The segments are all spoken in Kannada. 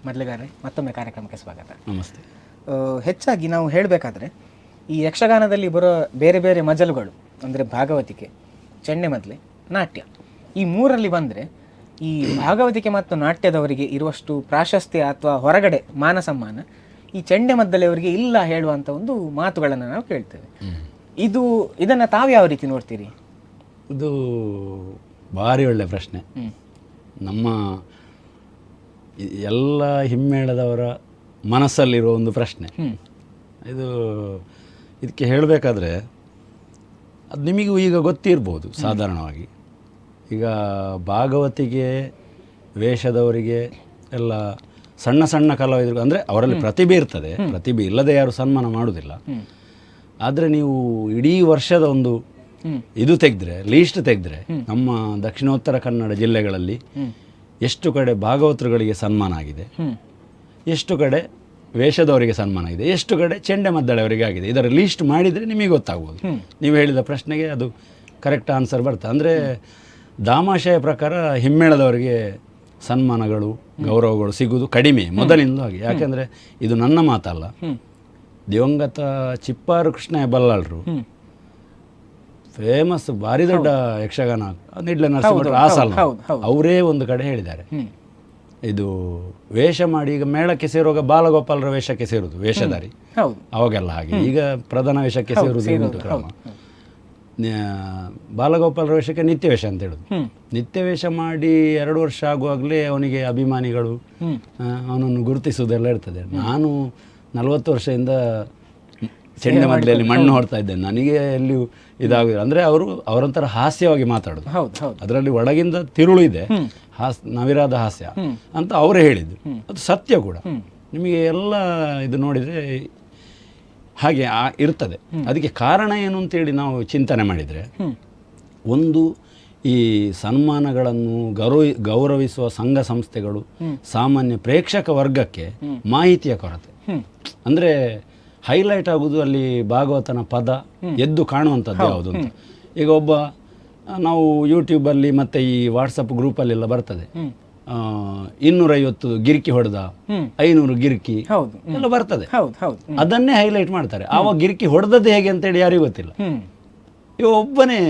ಮೊದಲಿಗಾರೆ ಮತ್ತೊಮ್ಮೆ ಕಾರ್ಯಕ್ರಮಕ್ಕೆ ಸ್ವಾಗತ. ನಮಸ್ತೆ. ಹೆಚ್ಚಾಗಿ ನಾವು ಹೇಳಬೇಕಾದ್ರೆ ಈ ಯಕ್ಷಗಾನದಲ್ಲಿ ಬರೋ ಬೇರೆ ಬೇರೆ ಮಜಲುಗಳು ಅಂದರೆ ಭಾಗವತಿಕೆ, ಚೆಂಡೆಮದ್ಲೆ, ನಾಟ್ಯ, ಈ ಮೂರಲ್ಲಿ ಬಂದರೆ ಈ ಭಾಗವತಿಕೆ ಮತ್ತು ನಾಟ್ಯದವರಿಗೆ ಇರುವಷ್ಟು ಪ್ರಾಶಸ್ತ್ಯ ಅಥವಾ ಹೊರಗಡೆ ಮಾನ ಸಮ್ಮಾನ ಈ ಚೆಂಡೆಮದ್ದಲೆಯವರಿಗೆ ಇಲ್ಲ ಹೇಳುವಂಥ ಒಂದು ಮಾತುಗಳನ್ನು ನಾವು ಕೇಳ್ತೇವೆ. ಇದನ್ನು ತಾವು ಯಾವ ರೀತಿ ನೋಡ್ತೀರಿ? ಇದು ಭಾರಿ ಒಳ್ಳೆ ಪ್ರಶ್ನೆ. ನಮ್ಮ ಎಲ್ಲ ಹಿಮ್ಮೇಳದವರ ಮನಸ್ಸಲ್ಲಿರುವ ಒಂದು ಪ್ರಶ್ನೆ ಇದಕ್ಕೆ ಹೇಳಬೇಕಾದ್ರೆ ಅದು ನಿಮಗೂ ಈಗ ಗೊತ್ತಿರ್ಬೋದು. ಸಾಧಾರಣವಾಗಿ ಈಗ ಭಾಗವತಿಗೆ ವೇಷದವರಿಗೆ ಎಲ್ಲ ಸಣ್ಣ ಸಣ್ಣ ಕಲಾವಿದರು ಅಂದರೆ ಅವರಲ್ಲಿ ಪ್ರತಿಭೆ ಇರ್ತದೆ, ಪ್ರತಿಭೆ ಇಲ್ಲದೆ ಯಾರು ಸನ್ಮಾನ ಮಾಡೋದಿಲ್ಲ. ಆದರೆ ನೀವು ಇಡೀ ವರ್ಷದ ಒಂದು ಇದು ತೆಗೆದ್ರೆ, ಲೀಸ್ಟ್ ತೆಗೆದ್ರೆ, ನಮ್ಮ ದಕ್ಷಿಣೋತ್ತರ ಕನ್ನಡ ಜಿಲ್ಲೆಗಳಲ್ಲಿ ಎಷ್ಟು ಕಡೆ ಭಾಗವತರುಗಳಿಗೆ ಸನ್ಮಾನ ಆಗಿದೆ, ಎಷ್ಟು ಕಡೆ ವೇಷದವರಿಗೆ ಸನ್ಮಾನ ಆಗಿದೆ, ಎಷ್ಟು ಕಡೆ ಚೆಂಡೆಮದ್ದಳೆಯವರಿಗೆ ಆಗಿದೆ, ಇದರ ಲೀಸ್ಟ್ ಮಾಡಿದರೆ ನಿಮಗೆ ಗೊತ್ತಾಗ್ಬೋದು. ನೀವು ಹೇಳಿದ ಪ್ರಶ್ನೆಗೆ ಅದು ಕರೆಕ್ಟ್ ಆನ್ಸರ್ ಬರ್ತದೆ. ಅಂದರೆ ದಾಮಾಶಯ ಪ್ರಕಾರ ಹಿಮ್ಮೇಳದವರಿಗೆ ಸನ್ಮಾನಗಳು, ಗೌರವಗಳು ಸಿಗುವುದು ಕಡಿಮೆ ಮೊದಲಿಂದ ಹಾಗೆ. ಯಾಕೆಂದರೆ ಇದು ನನ್ನ ಮಾತಲ್ಲ, ದಿವಂಗತ ಚಿಪ್ಪಾರು ಕೃಷ್ಣ ಬಲ್ಲಾಳರು ಫೇಮಸ್ ಭಾರಿ ದೊಡ್ಡ ಯಕ್ಷಗಾನ ನಿಡ್ಲೆ ನರಸಿಂಹ ಆಸಲ್ ಅವರೇ ಒಂದು ಕಡೆ ಹೇಳಿದ್ದಾರೆ, ಇದು ವೇಷ ಮಾಡಿ ಈಗ ಮೇಳಕ್ಕೆ ಸೇರುವಾಗ ಬಾಲಗೋಪಾಲರ ವೇಷಕ್ಕೆ ಸೇರುವುದು ವೇಷಧಾರಿ, ಅವಾಗೆಲ್ಲ ಹಾಗೆ. ಈಗ ಪ್ರಧಾನ ವೇಷಕ್ಕೆ ಸೇರುವುದು ಉಂಟು ಕ್ರಮ. ಬಾಲಗೋಪಾಲರ ವೇಷಕ್ಕೆ ನಿತ್ಯ ವೇಷ ಅಂತ ಹೇಳುದು. ನಿತ್ಯ ವೇಷ ಮಾಡಿ 2 ವರ್ಷ ಆಗುವಾಗಲೇ ಅವನಿಗೆ ಅಭಿಮಾನಿಗಳು ಅವನನ್ನು ಗುರುತಿಸುವುದೆಲ್ಲ ಇರ್ತದೆ. ನಾನು 40 ವರ್ಷದಿಂದ ಚೆಂಡೆಮದ್ದಲೆಯಲ್ಲಿ ಮಣ್ಣು ಹೊಡ್ತಾ ಇದ್ದೇನೆ, ನನಗೆ ಎಲ್ಲಿಯೂ ಇದಾಗಿದೆ. ಅಂದರೆ ಅವರೊಂಥರ ಹಾಸ್ಯವಾಗಿ ಮಾತಾಡೋದು, ಅದರಲ್ಲಿ ಒಳಗಿಂದ ತಿರುಳು ಇದೆ, ನವಿರಾದ ಹಾಸ್ಯ ಅಂತ ಅವರೇ ಹೇಳಿದ್ದು. ಅದು ಸತ್ಯ ಕೂಡ. ನಿಮಗೆ ಎಲ್ಲ ಇದು ನೋಡಿದರೆ ಹಾಗೆ ಇರ್ತದೆ. ಅದಕ್ಕೆ ಕಾರಣ ಏನು ಅಂತೇಳಿ ನಾವು ಚಿಂತನೆ ಮಾಡಿದರೆ, ಒಂದು ಈ ಸನ್ಮಾನಗಳನ್ನು ಗೌರವಿಸುವ ಸಂಘ ಸಂಸ್ಥೆಗಳು ಸಾಮಾನ್ಯ ಪ್ರೇಕ್ಷಕ ವರ್ಗಕ್ಕೆ ಮಾಹಿತಿಯ ಕೊರತೆ. ಅಂದರೆ ಹೈಲೈಟ್ ಆಗುವುದು ಅಲ್ಲಿ ಭಾಗವತನ ಪದ ಎದ್ದು ಕಾಣುವಂಥದ್ದು ಯಾವುದು ಅಂತ. ಈಗ ನಾವು ಯೂಟ್ಯೂಬಲ್ಲಿ ಮತ್ತು ಈ ವಾಟ್ಸಪ್ ಗ್ರೂಪಲ್ಲೆಲ್ಲ ಬರ್ತದೆ, 250 ಗಿರ್ಕಿ ಹೊಡೆದ, 500 ಗಿರ್ಕಿ ಎಲ್ಲ ಬರ್ತದೆ. ಅದನ್ನೇ ಹೈಲೈಟ್ ಮಾಡ್ತಾರೆ. ಆವಾಗ ಗಿರ್ಕಿ ಹೊಡೆದದ್ದು ಹೇಗೆ ಅಂತೇಳಿ ಯಾರಿಗೂ ಗೊತ್ತಿಲ್ಲ. ಇವ ಒಬ್ಬನೇ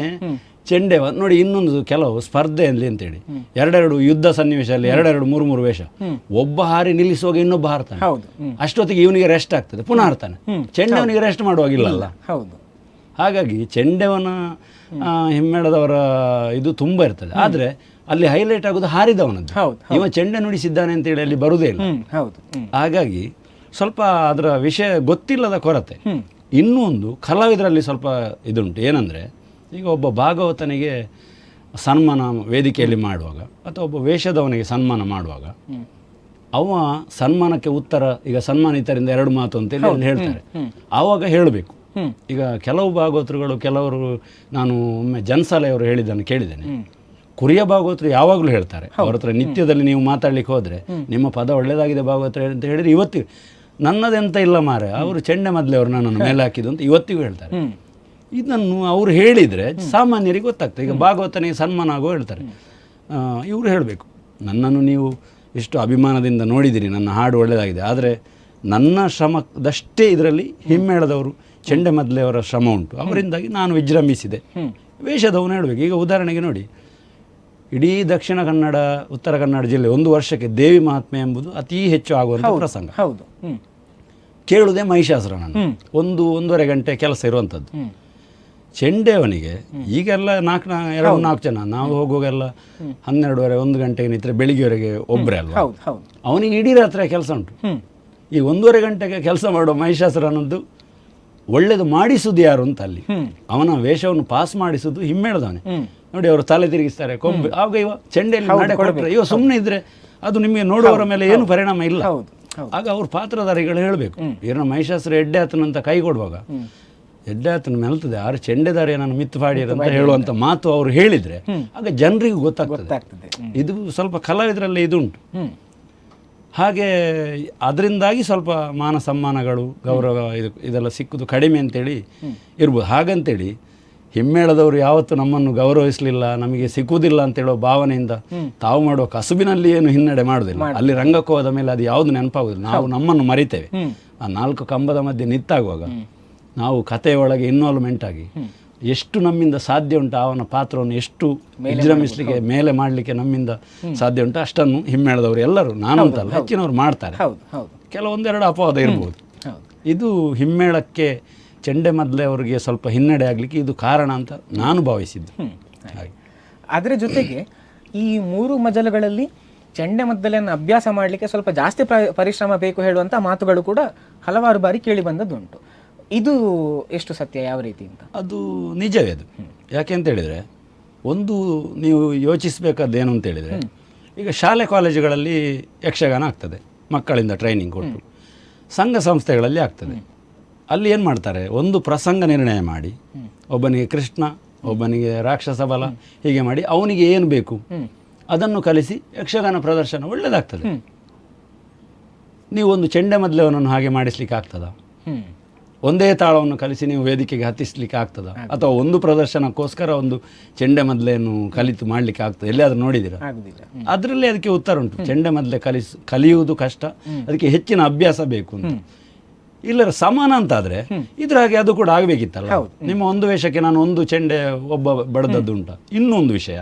ಚೆಂಡೆವ ನೋಡಿ. ಇನ್ನೊಂದು ಕೆಲವು ಸ್ಪರ್ಧೆ ಅಲ್ಲಿ ಅಂತೇಳಿ 2 ಯುದ್ಧ ಸನ್ನಿವೇಶದಲ್ಲಿ 2 3 ವೇಷ, ಒಬ್ಬ ಹಾರಿ ನಿಲ್ಲಿಸುವಾಗ ಇನ್ನೊಬ್ಬ ಹಾರ್ತಾನೆ. ಅಷ್ಟೊತ್ತಿಗೆ ಇವನಿಗೆ ರೆಸ್ಟ್ ಆಗ್ತದೆ, ಪುನಃ ಹಾರ್ತಾನೆ. ಚೆಂಡೆವನಿಗೆ ರೆಸ್ಟ್ ಮಾಡುವಾಗಿಲ್ಲಲ್ಲ. ಹಾಗಾಗಿ ಚೆಂಡೆವನ ಹಿಮ್ಮೇಳದವರ ಇದು ತುಂಬ ಇರ್ತದೆ. ಆದರೆ ಅಲ್ಲಿ ಹೈಲೈಟ್ ಆಗೋದು ಹಾರಿದವನದ್ದು. ಇವ ಚೆಂಡೆ ನುಡಿಸಿದ್ದಾನೆ ಅಂತೇಳಿ ಅಲ್ಲಿ ಬರುವುದೇ ಇಲ್ಲ. ಹಾಗಾಗಿ ಸ್ವಲ್ಪ ಅದರ ವಿಷಯ ಗೊತ್ತಿಲ್ಲದ ಕೊರತೆ. ಇನ್ನೊಂದು ಕಲಾವಿದರಲ್ಲಿ ಸ್ವಲ್ಪ ಇದುಂಟು. ಏನಂದರೆ, ಈಗ ಒಬ್ಬ ಭಾಗವತನಿಗೆ ಸನ್ಮಾನ ವೇದಿಕೆಯಲ್ಲಿ ಮಾಡುವಾಗ ಅಥವಾ ಒಬ್ಬ ವೇಷದವನಿಗೆ ಸನ್ಮಾನ ಮಾಡುವಾಗ ಅವ ಸನ್ಮಾನಕ್ಕೆ ಉತ್ತರ, ಈಗ ಸನ್ಮಾನಿತರಿಂದ 2 ಮಾತು ಅಂತೇಳಿ ಅಲ್ಲಿ ಹೇಳ್ತಾರೆ, ಆವಾಗ ಹೇಳಬೇಕು. ಈಗ ಕೆಲವು ಭಾಗವತರುಗಳು, ಕೆಲವರು, ನಾನು ಒಮ್ಮೆ ಜನ್ಸಾಲೆಯವರು ಹೇಳಿದ್ದನ್ನು ಕೇಳಿದ್ದೇನೆ, ಕುರಿಯ ಭಾಗವತರು ಯಾವಾಗಲೂ ಹೇಳ್ತಾರೆ ಅವ್ರ ಹತ್ರ ನಿತ್ಯದಲ್ಲಿ ನೀವು ಮಾತಾಡ್ಲಿಕ್ಕೆ ಹೋದರೆ ನಿಮ್ಮ ಪದ ಒಳ್ಳೆಯದಾಗಿದೆ ಭಾಗವತರು ಅಂತ ಹೇಳಿದರೆ ಇವತ್ತಿಗೂ ನನ್ನದೆಂತ ಇಲ್ಲ ಮಾರೆ, ಅವರು ಚೆಂಡೆಮದ್ದಲೆಯವರು ನನ್ನನ್ನು ಮೇಲೆ ಹಾಕಿದ್ದು ಅಂತ ಇವತ್ತಿಗೂ ಹೇಳ್ತಾರೆ. ಇದನ್ನು ಅವರು ಹೇಳಿದರೆ ಸಾಮಾನ್ಯರಿಗೆ ಗೊತ್ತಾಗ್ತದೆ. ಈಗ ಭಾಗವತನಿಗೆ ಸನ್ಮಾನ ಆಗೋ ಹೇಳ್ತಾರೆ, ಇವರು ಹೇಳಬೇಕು, ನನ್ನನ್ನು ನೀವು ಇಷ್ಟು ಅಭಿಮಾನದಿಂದ ನೋಡಿದ್ದೀರಿ, ನನ್ನ ಹಾಡು ಒಳ್ಳೆಯದಾಗಿದೆ, ಆದರೆ ನನ್ನ ಶ್ರಮದಷ್ಟೇ ಇದರಲ್ಲಿ ಹಿಮ್ಮೇಳದವರು ಚೆಂಡೆಮದ್ದಲೆಯವರ ಶ್ರಮ ಉಂಟು, ಅವರಿಂದಾಗಿ ನಾನು ವಿಜೃಂಭಿಸಿದೆ. ವೇಷದವನು ಹೇಳಬೇಕು. ಈಗ ಉದಾಹರಣೆಗೆ ನೋಡಿ, ಇಡೀ ದಕ್ಷಿಣ ಕನ್ನಡ, ಉತ್ತರ ಕನ್ನಡ ಜಿಲ್ಲೆ ಒಂದು ವರ್ಷಕ್ಕೆ ದೇವಿ ಮಹಾತ್ಮೆ ಎಂಬುದು ಅತೀ ಹೆಚ್ಚು ಆಗುವಂಥ ಪ್ರಸಂಗ. ಕೇಳುವುದೇ ಮಹಿಷಾಸುರನನ್ನು, 1-1.5 ಗಂಟೆ ಕೆಲಸ ಇರುವಂಥದ್ದು. ಚೆಂಡೆಯವನಿಗೆ ಈಗೆಲ್ಲ 2-4 ಜನ, ನಾವು ಹೋಗುವಾಗೆಲ್ಲ 12:30 1 ಗಂಟೆಗೆ ನಿಂತರೆ ಬೆಳಿಗ್ಗೆವರೆಗೆ ಒಬ್ಬರೇ ಅಲ್ವಾ, ಅವನಿಗೆ ಇಡೀ ರಾತ್ರಿ ಕೆಲಸ ಉಂಟು. ಈ 1.5 ಗಂಟೆಗೆ ಕೆಲಸ ಮಾಡುವ ಮಹಿಷಾಸುರನದ್ದು ಒಳ್ಳೇದು ಮಾಡಿಸುವುದು ಯಾರು ಅಂತ ಅಲ್ಲಿ ಅವನ ವೇಷವನ್ನು ಪಾಸ್ ಮಾಡಿಸುವುದು ಹಿಮ್ಮೇಳದವನೇ. ನೋಡಿ, ಅವರು ತಲೆ ತಿರುಗಿಸ್ತಾರೆ, ಕೊಂಬೆ, ಆಗ ಇವ ಚೆಂಡೆಯಲ್ಲಿ ನಾಡೆ ಕೊಟ್ಟರೆ, ಇವ ಸುಮ್ಮನೆ ಇದ್ರೆ ಅದು ನಿಮಗೆ ನೋಡುವವರ ಮೇಲೆ ಏನು ಪರಿಣಾಮ ಇಲ್ಲ. ಆಗ ಅವ್ರ ಪಾತ್ರಧಾರಿಗಳು ಹೇಳಬೇಕು, ಏನೋ ಮಹಿಷಾಸುರ ಎಡ್ಡೆ ಆತನಂತ ಕೈ ಕೊಡುವಾಗ ಎಡ್ಡೆ ಆತನ ಮೆಲ್ತದೆ, ಆರು ಚೆಂಡೆದಾರಿ ನಾನು ಮಿತ್ತು ಪಾಡಿಯರು ಅಂತ ಹೇಳುವಂಥ ಮಾತು ಅವರು ಹೇಳಿದರೆ ಆಗ ಜನರಿಗೂ ಗೊತ್ತಾಗ್ತದೆ. ಇದು ಸ್ವಲ್ಪ ಕಲಾವಿದರಲ್ಲಿ ಇದುಂಟು. ಹಾಗೆ ಅದರಿಂದಾಗಿ ಸ್ವಲ್ಪ ಮಾನ ಸಮ್ಮಾನಗಳು, ಗೌರವ ಇದೆಲ್ಲ ಸಿಕ್ಕುದು ಕಡಿಮೆ ಅಂತೇಳಿ ಇರ್ಬೋದು. ಹಾಗಂತೇಳಿ ಹಿಮ್ಮೇಳದವರು ಯಾವತ್ತೂ ನಮ್ಮನ್ನು ಗೌರವಿಸಲಿಲ್ಲ, ನಮಗೆ ಸಿಕ್ಕುವುದಿಲ್ಲ ಅಂತೇಳೋ ಭಾವನೆಯಿಂದ ತಾವು ಮಾಡುವ ಕಸುಬಿನಲ್ಲಿ ಏನು ಹಿನ್ನಡೆ ಮಾಡೋದಿಲ್ಲ. ಅಲ್ಲಿ ರಂಗಕ್ಕೆ ಹೋದ ಮೇಲೆ ಅದು ಯಾವುದು ನೆನಪಾಗೋದಿಲ್ಲ. ನಾವು ನಮ್ಮನ್ನು ಮರಿತೇವೆ. ಆ 4 ಕಂಬದ ಮಧ್ಯೆ ನಿಂತಾಗುವಾಗ ನಾವು ಕಥೆಯೊಳಗೆ ಇನ್ವಾಲ್ವ್ಮೆಂಟ್ ಆಗಿ ಎಷ್ಟು ನಮ್ಮಿಂದ ಸಾಧ್ಯ ಉಂಟು, ಅವನ ಪಾತ್ರವನ್ನು ಎಷ್ಟು ವಿಜೃಂಭಿಸಲಿಕ್ಕೆ ಮೇಲೆ ಮಾಡಲಿಕ್ಕೆ ನಮ್ಮಿಂದ ಸಾಧ್ಯ ಉಂಟು ಅಷ್ಟನ್ನು ಹಿಮ್ಮೇಳದವರು ಎಲ್ಲರೂ, ನಾನು ಅಂತಲ್ಲ ಹೆಚ್ಚಿನವರು ಮಾಡ್ತಾರೆ. ಕೆಲವೊಂದೆರಡು ಅಪವಾದ ಇರ್ಬೋದು. ಇದು ಹಿಮ್ಮೇಳಕ್ಕೆ ಚೆಂಡೆಮದ್ದಲೆ ಅವರಿಗೆ ಸ್ವಲ್ಪ ಹಿನ್ನಡೆ ಆಗಲಿಕ್ಕೆ ಇದು ಕಾರಣ ಅಂತ ನಾನು ಭಾವಿಸಿದ್ದು. ಅದರ ಜೊತೆಗೆ ಈ 3 ಮಜಲುಗಳಲ್ಲಿ ಚೆಂಡೆಮದ್ದಲೆಯನ್ನು ಅಭ್ಯಾಸ ಮಾಡಲಿಕ್ಕೆ ಸ್ವಲ್ಪ ಜಾಸ್ತಿ ಪರಿಶ್ರಮ ಬೇಕು ಹೇಳುವಂಥ ಮಾತುಗಳು ಕೂಡ ಹಲವಾರು ಬಾರಿ ಕೇಳಿ ಬಂದದ್ದುಂಟು. ಇದು ಎಷ್ಟು ಸತ್ಯ, ಯಾವ ರೀತಿ ಅಂತ? ಅದು ನಿಜವೇ. ಅದು ಯಾಕೆ ಅಂತ ಹೇಳಿದರೆ, ಒಂದು ನೀವು ಯೋಚಿಸಬೇಕಾದ್ದು ಏನು ಅಂತ ಹೇಳಿದರೆ, ಈಗ ಶಾಲೆ ಕಾಲೇಜುಗಳಲ್ಲಿ ಯಕ್ಷಗಾನ ಆಗ್ತದೆ, ಮಕ್ಕಳಿಂದ ಟ್ರೈನಿಂಗ್ ಕೊಟ್ಟು, ಸಂಘ ಸಂಸ್ಥೆಗಳಲ್ಲಿ ಆಗ್ತದೆ. ಅಲ್ಲಿ ಏನು ಮಾಡ್ತಾರೆ, ಒಂದು ಪ್ರಸಂಗ ನಿರ್ಣಯ ಮಾಡಿ, ಒಬ್ಬನಿಗೆ ಕೃಷ್ಣ, ಒಬ್ಬನಿಗೆ ರಾಕ್ಷಸ ಬಲ, ಹೀಗೆ ಮಾಡಿ ಅವನಿಗೆ ಏನು ಬೇಕು ಅದನ್ನು ಕಲಿಸಿ ಯಕ್ಷಗಾನ ಪ್ರದರ್ಶನ ಒಳ್ಳೆಯದಾಗ್ತದೆ. ನೀವು ಒಂದು ಚೆಂಡೆಮದ್ದಲೆಯನ್ನು ಹಾಗೆ ಮಾಡಿಸ್ಲಿಕ್ಕೆ ಆಗ್ತದಾ? ಒಂದೇ ತಾಳವನ್ನು ಕಲಿಸಿ ನೀವು ವೇದಿಕೆಗೆ ಹತ್ತಿಸ್ಲಿಕ್ಕೆ ಆಗ್ತದ? ಅಥವಾ ಒಂದು ಪ್ರದರ್ಶನಕ್ಕೋಸ್ಕರ ಒಂದು ಚೆಂಡೆಮದ್ದಲೆಯನ್ನು ಕಲಿತು ಮಾಡಲಿಕ್ಕೆ ಆಗ್ತದೆ? ಎಲ್ಲಿಯಾದ್ರೂ ನೋಡಿದ್ದೀರಾ? ಅದರಲ್ಲೇ ಅದಕ್ಕೆ ಉತ್ತರ ಉಂಟು. ಚೆಂಡೆಮದ್ದಲೆ ಕಲಿಯುವುದು ಕಷ್ಟ, ಅದಕ್ಕೆ ಹೆಚ್ಚಿನ ಅಭ್ಯಾಸ ಬೇಕು ಅಂತ. ಇಲ್ಲರ ಸಮಾನ ಅಂತಾದರೆ ಇದ್ರ ಹಾಗೆ ಅದು ಕೂಡ ಆಗಬೇಕಿತ್ತಲ್ಲ. ನಿಮ್ಮ ಒಂದು ವೇಷಕ್ಕೆ ನಾನು ಒಂದು ಚೆಂಡೆ ಒಬ್ಬ ಬಡದದ್ದು ಉಂಟ. ಇನ್ನೊಂದು ವಿಷಯ,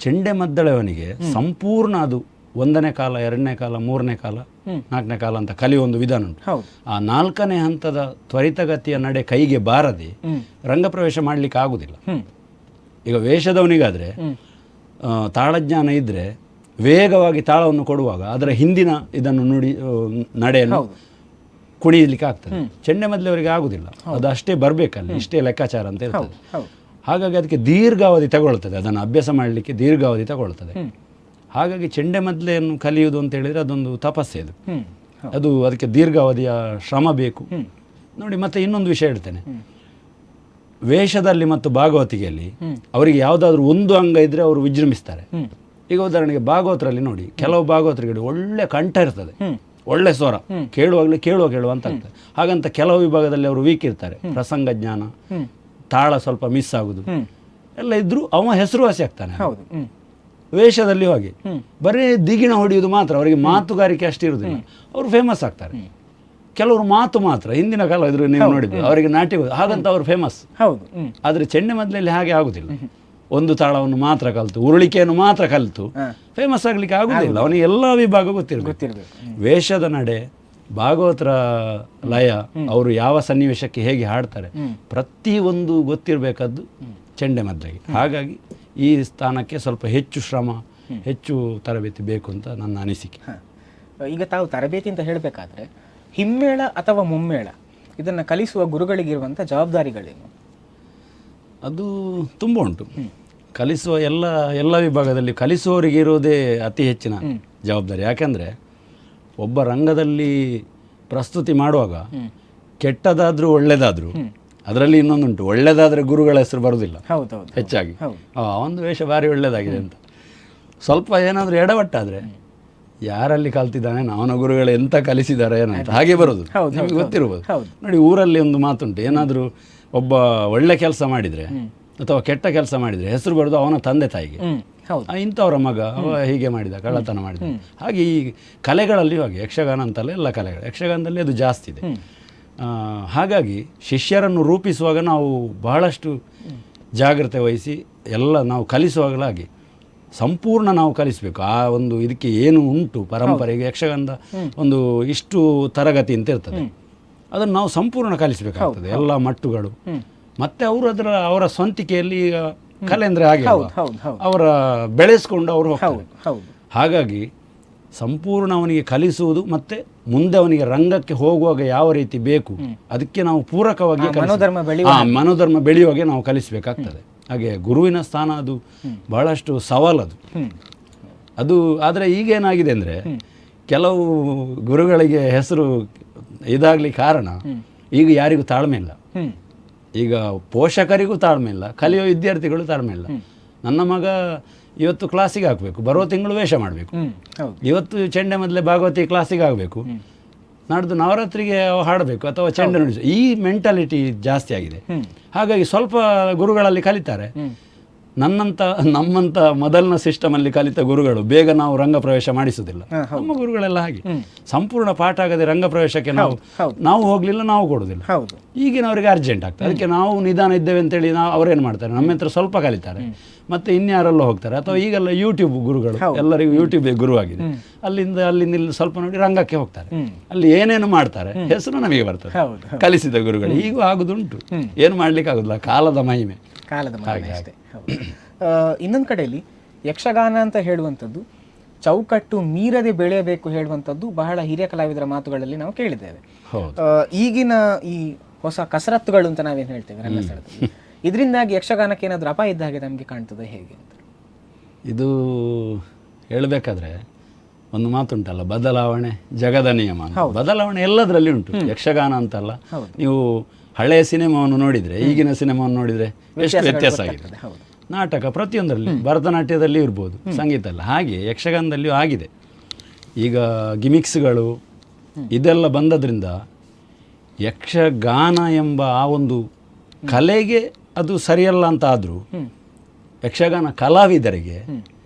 ಚೆಂಡೆಮದ್ದಳೆಯವನಿಗೆ ಸಂಪೂರ್ಣ ಅದು 1ನೇ ಕಾಲ, 2ನೇ ಕಾಲ, 3ನೇ ಕಾಲ, 4ನೇ ಕಾಲ ಅಂತ ಕಲಿಯುವ ಒಂದು ವಿಧಾನ ಉಂಟು. ಆ 4ನೇ ಹಂತದ ತ್ವರಿತಗತಿಯ ನಡೆ ಕೈಗೆ ಬಾರದೆ ರಂಗಪ್ರವೇಶ ಮಾಡಲಿಕ್ಕೆ ಆಗುದಿಲ್ಲ. ಈಗ ವೇಷದವನಿಗಾದರೆ ತಾಳಜ್ಞಾನ ಇದ್ದರೆ ವೇಗವಾಗಿ ತಾಳವನ್ನು ಕೊಡುವಾಗ ಅದರ ಹಿಂದಿನ ಇದನ್ನು ನಡೆಯನ್ನು ಕುಣಿಯಲಿಕ್ಕೆ ಆಗ್ತದೆ. ಚೆಂಡೆಮದ್ದಲೆಯವರಿಗೆ ಆಗುದಿಲ್ಲ, ಅದು ಅಷ್ಟೇ ಬರಬೇಕಲ್ಲಿ, ಇಷ್ಟೇ ಲೆಕ್ಕಾಚಾರ ಅಂತ ಇರ್ತದೆ. ಹಾಗಾಗಿ ಅದಕ್ಕೆ ದೀರ್ಘಾವಧಿ ತಗೊಳ್ತದೆ, ಅದನ್ನು ಅಭ್ಯಾಸ ಮಾಡಲಿಕ್ಕೆ ದೀರ್ಘಾವಧಿ ತಗೊಳ್ತದೆ. ಹಾಗಾಗಿ ಚೆಂಡೆಮದ್ದಲೆಯನ್ನು ಕಲಿಯುವುದು ಅಂತ ಹೇಳಿದರೆ ಅದೊಂದು ತಪಸ್ಸೆ. ಅದು ಅದಕ್ಕೆ ದೀರ್ಘಾವಧಿಯ ಶ್ರಮ ಬೇಕು ನೋಡಿ. ಮತ್ತೆ ಇನ್ನೊಂದು ವಿಷಯ ಹೇಳ್ತೇನೆ, ವೇಷದಲ್ಲಿ ಮತ್ತು ಭಾಗವತಿಗೆಯಲ್ಲಿ ಅವರಿಗೆ ಯಾವುದಾದ್ರೂ ಒಂದು ಅಂಗ ಇದ್ದರೆ ಅವರು ವಿಜೃಂಭಿಸ್ತಾರೆ. ಈಗ ಉದಾಹರಣೆಗೆ ಭಾಗವತರಲ್ಲಿ ನೋಡಿ, ಕೆಲವು ಭಾಗವತರಿಗೆ ಒಳ್ಳೆ ಕಂಠ ಇರ್ತದೆ, ಒಳ್ಳೆ ಸ್ವರ, ಕೇಳುವಾಗಲೇ ಕೇಳುವ ಅಂತ ಆಗ್ತದೆ. ಹಾಗಂತ ಕೆಲವು ವಿಭಾಗದಲ್ಲಿ ಅವರು ವೀಕ್ ಇರ್ತಾರೆ, ಪ್ರಸಂಗ ಜ್ಞಾನ, ತಾಳ ಸ್ವಲ್ಪ ಮಿಸ್ ಆಗುದು ಎಲ್ಲ ಇದ್ರೂ ಅವ ಹೆಸರುವಾಸಿ ಆಗ್ತಾನೆ. ವೇಷದಲ್ಲಿ ಹೋಗಿ ಬರೀ ದಿಗಿಣ ಹೊಡೆಯುವುದು ಮಾತ್ರ, ಅವರಿಗೆ ಮಾತುಗಾರಿಕೆ ಅಷ್ಟಿರುವುದಿಲ್ಲ, ಅವರು ಫೇಮಸ್ ಆಗ್ತಾರೆ. ಕೆಲವರು ಮಾತು ಮಾತ್ರ, ಹಿಂದಿನ ಕಾಲ ಇದ್ರು ನೀವು ನೋಡಿದ್ರು, ಅವರಿಗೆ ನಾಟ್ಯ, ಹಾಗಂತ ಅವರು ಫೇಮಸ್. ಆದರೆ ಚೆಂಡೆಮದ್ದಲೆಯಲ್ಲಿ ಹಾಗೆ ಆಗುದಿಲ್ಲ. ಒಂದು ತಾಳವನ್ನು ಮಾತ್ರ ಕಲಿತು, ಉರುಳಿಕೆಯನ್ನು ಮಾತ್ರ ಕಲಿತು ಫೇಮಸ್ ಆಗ್ಲಿಕ್ಕೆ ಆಗುದಿಲ್ಲ. ಅವನಿಗೆ ಎಲ್ಲ ವಿಭಾಗ ಗೊತ್ತಿರಬೇಕು. ವೇಷದ ನಡೆ, ಭಾಗವತರ ಲಯ, ಅವರು ಯಾವ ಸನ್ನಿವೇಶಕ್ಕೆ ಹೇಗೆ ಹಾಡ್ತಾರೆ, ಪ್ರತಿಯೊಂದು ಗೊತ್ತಿರಬೇಕಾದ್ದು ಚೆಂಡೆಮದ್ದಲೆಗೆ. ಹಾಗಾಗಿ ಈ ಸ್ಥಾನಕ್ಕೆ ಸ್ವಲ್ಪ ಹೆಚ್ಚು ಶ್ರಮ, ಹೆಚ್ಚು ತರಬೇತಿ ಬೇಕು ಅಂತ ನನ್ನ ಅನಿಸಿಕೆ. ಈಗ ತಾವು ತರಬೇತಿ ಅಂತ ಹೇಳಬೇಕಾದ್ರೆ ಹಿಮ್ಮೇಳ ಅಥವಾ ಮುಮ್ಮೇಳ ಇದನ್ನು ಕಲಿಸುವ ಗುರುಗಳಿಗಿರುವಂಥ ಜವಾಬ್ದಾರಿಗಳೇನು? ಅದು ತುಂಬ ಉಂಟು. ಕಲಿಸುವ ಎಲ್ಲ ವಿಭಾಗದಲ್ಲಿ ಕಲಿಸುವವರಿಗೆ ಇರೋದೇ ಅತಿ ಹೆಚ್ಚಿನ ಜವಾಬ್ದಾರಿ. ಯಾಕೆಂದರೆ ಒಬ್ಬ ರಂಗದಲ್ಲಿ ಪ್ರಸ್ತುತಿ ಮಾಡುವಾಗ ಕೆಟ್ಟದಾದರೂ ಒಳ್ಳೆಯದಾದರೂ, ಅದರಲ್ಲಿ ಇನ್ನೊಂದುಂಟು, ಒಳ್ಳೆಯದಾದರೆ ಗುರುಗಳ ಹೆಸರು ಬರುವುದಿಲ್ಲ ಹೆಚ್ಚಾಗಿ. ಒಂದು ವೇಷ ಭಾರಿ ಒಳ್ಳೆಯದಾಗಿದೆ ಅಂತ ಸ್ವಲ್ಪ ಏನಾದರೂ ಎಡವಟ್ಟಾದರೆ ಯಾರಲ್ಲಿ ಕಲ್ತಿದ್ದಾನೆ, ಅವನ ಗುರುಗಳು ಎಂತ ಕಲಿಸಿದ್ದಾರೆ ಏನಂತ ಹಾಗೆ ಬರೋದು. ನಿಮಗೆ ಗೊತ್ತಿರ್ಬೋದು ನೋಡಿ, ಊರಲ್ಲಿ ಒಂದು ಮಾತುಂಟು, ಏನಾದರೂ ಒಬ್ಬ ಒಳ್ಳೆ ಕೆಲಸ ಮಾಡಿದರೆ ಅಥವಾ ಕೆಟ್ಟ ಕೆಲಸ ಮಾಡಿದರೆ ಹೆಸರು ಬರೋದು ಅವನ ತಂದೆ ತಾಯಿಗೆ. ಇಂಥವರ ಮಗ ಅವ ಹೀಗೆ ಮಾಡಿದ, ಕಳ್ಳತನ ಮಾಡಿದ. ಹಾಗೆ ಈ ಕಲೆಗಳಲ್ಲಿ ಹಾಗೆ, ಯಕ್ಷಗಾನ ಅಂತಲ್ಲ, ಎಲ್ಲ ಕಲೆಗಳು, ಯಕ್ಷಗಾನದಲ್ಲಿ ಅದು ಜಾಸ್ತಿ ಇದೆ. ಹಾಗಾಗಿ ಶಿಷ್ಯರನ್ನು ರೂಪಿಸುವಾಗ ನಾವು ಬಹಳಷ್ಟು ಜಾಗ್ರತೆ ವಹಿಸಿ ಎಲ್ಲ ನಾವು ಕಲಿಸುವಾಗಲಾಗಿ ಸಂಪೂರ್ಣ ನಾವು ಕಲಿಸಬೇಕು. ಆ ಒಂದು ಇದಕ್ಕೆ ಏನು ಉಂಟು ಪರಂಪರೆಗೆ, ಯಕ್ಷಗಾನದ ಒಂದು ಇಷ್ಟು ತರಗತಿ ಅಂತ ಇರ್ತದೆ, ಅದನ್ನು ನಾವು ಸಂಪೂರ್ಣ ಕಲಿಸಬೇಕಾಗ್ತದೆ, ಎಲ್ಲ ಮಟ್ಟುಗಳು. ಮತ್ತೆ ಅವರು ಅವರ ಸ್ವಂತಿಕೆಯಲ್ಲಿ ಕಲೆ ಅಂದರೆ ಹಾಗೆ ಅವರ ಬೆಳೆಸ್ಕೊಂಡು ಅವರು ಹೋಗ್ತಾರೆ. ಹಾಗಾಗಿ ಸಂಪೂರ್ಣ ಅವನಿಗೆ ಕಲಿಸುವುದು, ಮತ್ತು ಮುಂದೆ ಅವನಿಗೆ ರಂಗಕ್ಕೆ ಹೋಗುವಾಗ ಯಾವ ರೀತಿ ಬೇಕು ಅದಕ್ಕೆ ನಾವು ಪೂರಕವಾಗಿ ಮನೋಧರ್ಮ ಬೆಳೆಯುವಾಗೆ ನಾವು ಕಲಿಸಬೇಕಾಗ್ತದೆ. ಹಾಗೆ ಗುರುವಿನ ಸ್ಥಾನ ಅದು ಬಹಳಷ್ಟು ಸವಾಲದು ಅದು. ಆದರೆ ಈಗೇನಾಗಿದೆ ಅಂದರೆ ಕೆಲವು ಗುರುಗಳಿಗೆ ಹೆಸರು ಇದಾಗಲಿ ಕಾರಣ ಈಗ ಯಾರಿಗೂ ತಾಳ್ಮೆ ಇಲ್ಲ. ಈಗ ಪೋಷಕರಿಗೂ ತಾಳ್ಮೆ ಇಲ್ಲ, ಕಲಿಯೋ ವಿದ್ಯಾರ್ಥಿಗಳು ತಾಳ್ಮೆ ಇಲ್ಲ. ನನ್ನ ಮಗ ಇವತ್ತು ಕ್ಲಾಸಿಗೆ ಹಾಕಬೇಕು, ಬರೋ ತಿಂಗಳು ವೇಷ ಮಾಡಬೇಕು, ಇವತ್ತು ಚೆಂಡೆಮದ್ದಲೆ ಭಾಗವತಿ ಕ್ಲಾಸಿಗೆ ಆಗಬೇಕು, ನಾಡ್ದು ನವರಾತ್ರಿಗೆ ಅವು ಹಾಡಬೇಕು ಅಥವಾ ಚೆಂಡು ನುಡಿಸು, ಈ ಮೆಂಟಾಲಿಟಿ ಜಾಸ್ತಿ ಆಗಿದೆ. ಹಾಗಾಗಿ ಸ್ವಲ್ಪ ಗುರುಗಳಲ್ಲಿ ಕಲಿತಾರೆ. ನಮ್ಮಂತ ಮೊದಲಿನ ಸಿಸ್ಟಮ್ ಅಲ್ಲಿ ಕಲಿತ ಗುರುಗಳು ಬೇಗ ನಾವು ರಂಗ ಪ್ರವೇಶ ಮಾಡಿಸುವುದಿಲ್ಲ. ನಮ್ಮ ಗುರುಗಳೆಲ್ಲ ಹಾಗೆ ಸಂಪೂರ್ಣ ಪಾಠ ಆಗದೆ ರಂಗ ಪ್ರವೇಶಕ್ಕೆ ನಾವು ಹೋಗ್ಲಿಲ್ಲ, ನಾವು ಕೊಡುದಿಲ್ಲ. ಈಗಿನವರಿಗೆ ಅರ್ಜೆಂಟ್ ಆಗ್ತದೆ. ಅದಕ್ಕೆ ನಾವು ನಿಧಾನ ಇದ್ದೇವೆ ಅಂತೇಳಿ ಅವ್ರೇನು ಮಾಡ್ತಾರೆ, ನಮ್ಮ ಹತ್ರ ಸ್ವಲ್ಪ ಕಲಿತಾರೆ, ಮತ್ತೆ ಇನ್ಯಾರೆಲ್ಲ ಹೋಗ್ತಾರೆ. ಅಥವಾ ಈಗೆಲ್ಲ ಯೂಟ್ಯೂಬ್ ಗುರುಗಳು, ಎಲ್ಲರಿಗೂ ಯೂಟ್ಯೂಬ್ ಗುರುವಾಗಿದೆ. ಅಲ್ಲಿಂದ ಸ್ವಲ್ಪ ನೋಡಿ ರಂಗಕ್ಕೆ ಹೋಗ್ತಾರೆ. ಅಲ್ಲಿ ಏನೇನು ಮಾಡ್ತಾರೆ ಹೆಸರು ನಮಗೆ ಬರ್ತದೆ, ಕಲಿಸಿದ ಗುರುಗಳು. ಈಗೂ ಆಗುದುಂಟು, ಏನು ಮಾಡ್ಲಿಕ್ಕೆ ಆಗುದಿಲ್ಲ, ಕಾಲದ ಮಹಿಮೆ. ಇನ್ನೊಂದು ಕಡೆಯಲ್ಲಿ ಯಕ್ಷಗಾನ ಅಂತ ಹೇಳುವಂಥದ್ದು ಚೌಕಟ್ಟು ಮೀರದೆ ಬೆಳೆಯಬೇಕು ಹೇಳುವಂಥದ್ದು ಬಹಳ ಹಿರಿಯ ಕಲಾವಿದರ ಮಾತುಗಳಲ್ಲಿ ನಾವು ಕೇಳಿದ್ದೇವೆ. ಈಗಿನ ಈ ಹೊಸ ಕಸರತ್ತುಗಳು ಅಂತ ನಾವೇನು ಹೇಳ್ತೇವೆ ರಂಗಸ್ಥಳದಲ್ಲಿ, ಇದರಿಂದಾಗಿ ಯಕ್ಷಗಾನಕ್ಕೆ ಏನಾದರೂ ಅಪಾಯ ಇದ್ದ ಹಾಗೆ ನಮಗೆ ಕಾಣ್ತದೆ ಹೇಗೆ ಅಂತ? ಇದು ಹೇಳಬೇಕಾದ್ರೆ ಒಂದು ಮಾತುಂಟಲ್ಲ, ಬದಲಾವಣೆ ಜಗದ ನಿಯಮ. ಬದಲಾವಣೆ ಎಲ್ಲದರಲ್ಲಿ ಉಂಟು, ಯಕ್ಷಗಾನ ಅಂತಲ್ಲ. ನೀವು ಹಳೆಯ ಸಿನಿಮಾವನ್ನು ನೋಡಿದರೆ ಈಗಿನ ಸಿನಿಮಾವನ್ನು ನೋಡಿದರೆ ಎಷ್ಟು ವ್ಯತ್ಯಾಸ ಆಗಿದೆ. ನಾಟಕ ಪ್ರತಿಯೊಂದರಲ್ಲಿ, ಭರತನಾಟ್ಯದಲ್ಲಿ ಇರ್ಬೋದು, ಸಂಗೀತ ಎಲ್ಲ ಹಾಗೆ ಯಕ್ಷಗಾನದಲ್ಲಿಯೂ ಆಗಿದೆ. ಈಗ ಗಿಮಿಕ್ಸ್ಗಳು ಇದೆಲ್ಲ ಬಂದದ್ರಿಂದ ಯಕ್ಷಗಾನ ಎಂಬ ಆ ಒಂದು ಕಲೆಗೆ ಅದು ಸರಿಯಲ್ಲ ಅಂತ ಆದರೂ ಯಕ್ಷಗಾನ ಕಲಾವಿದರಿಗೆ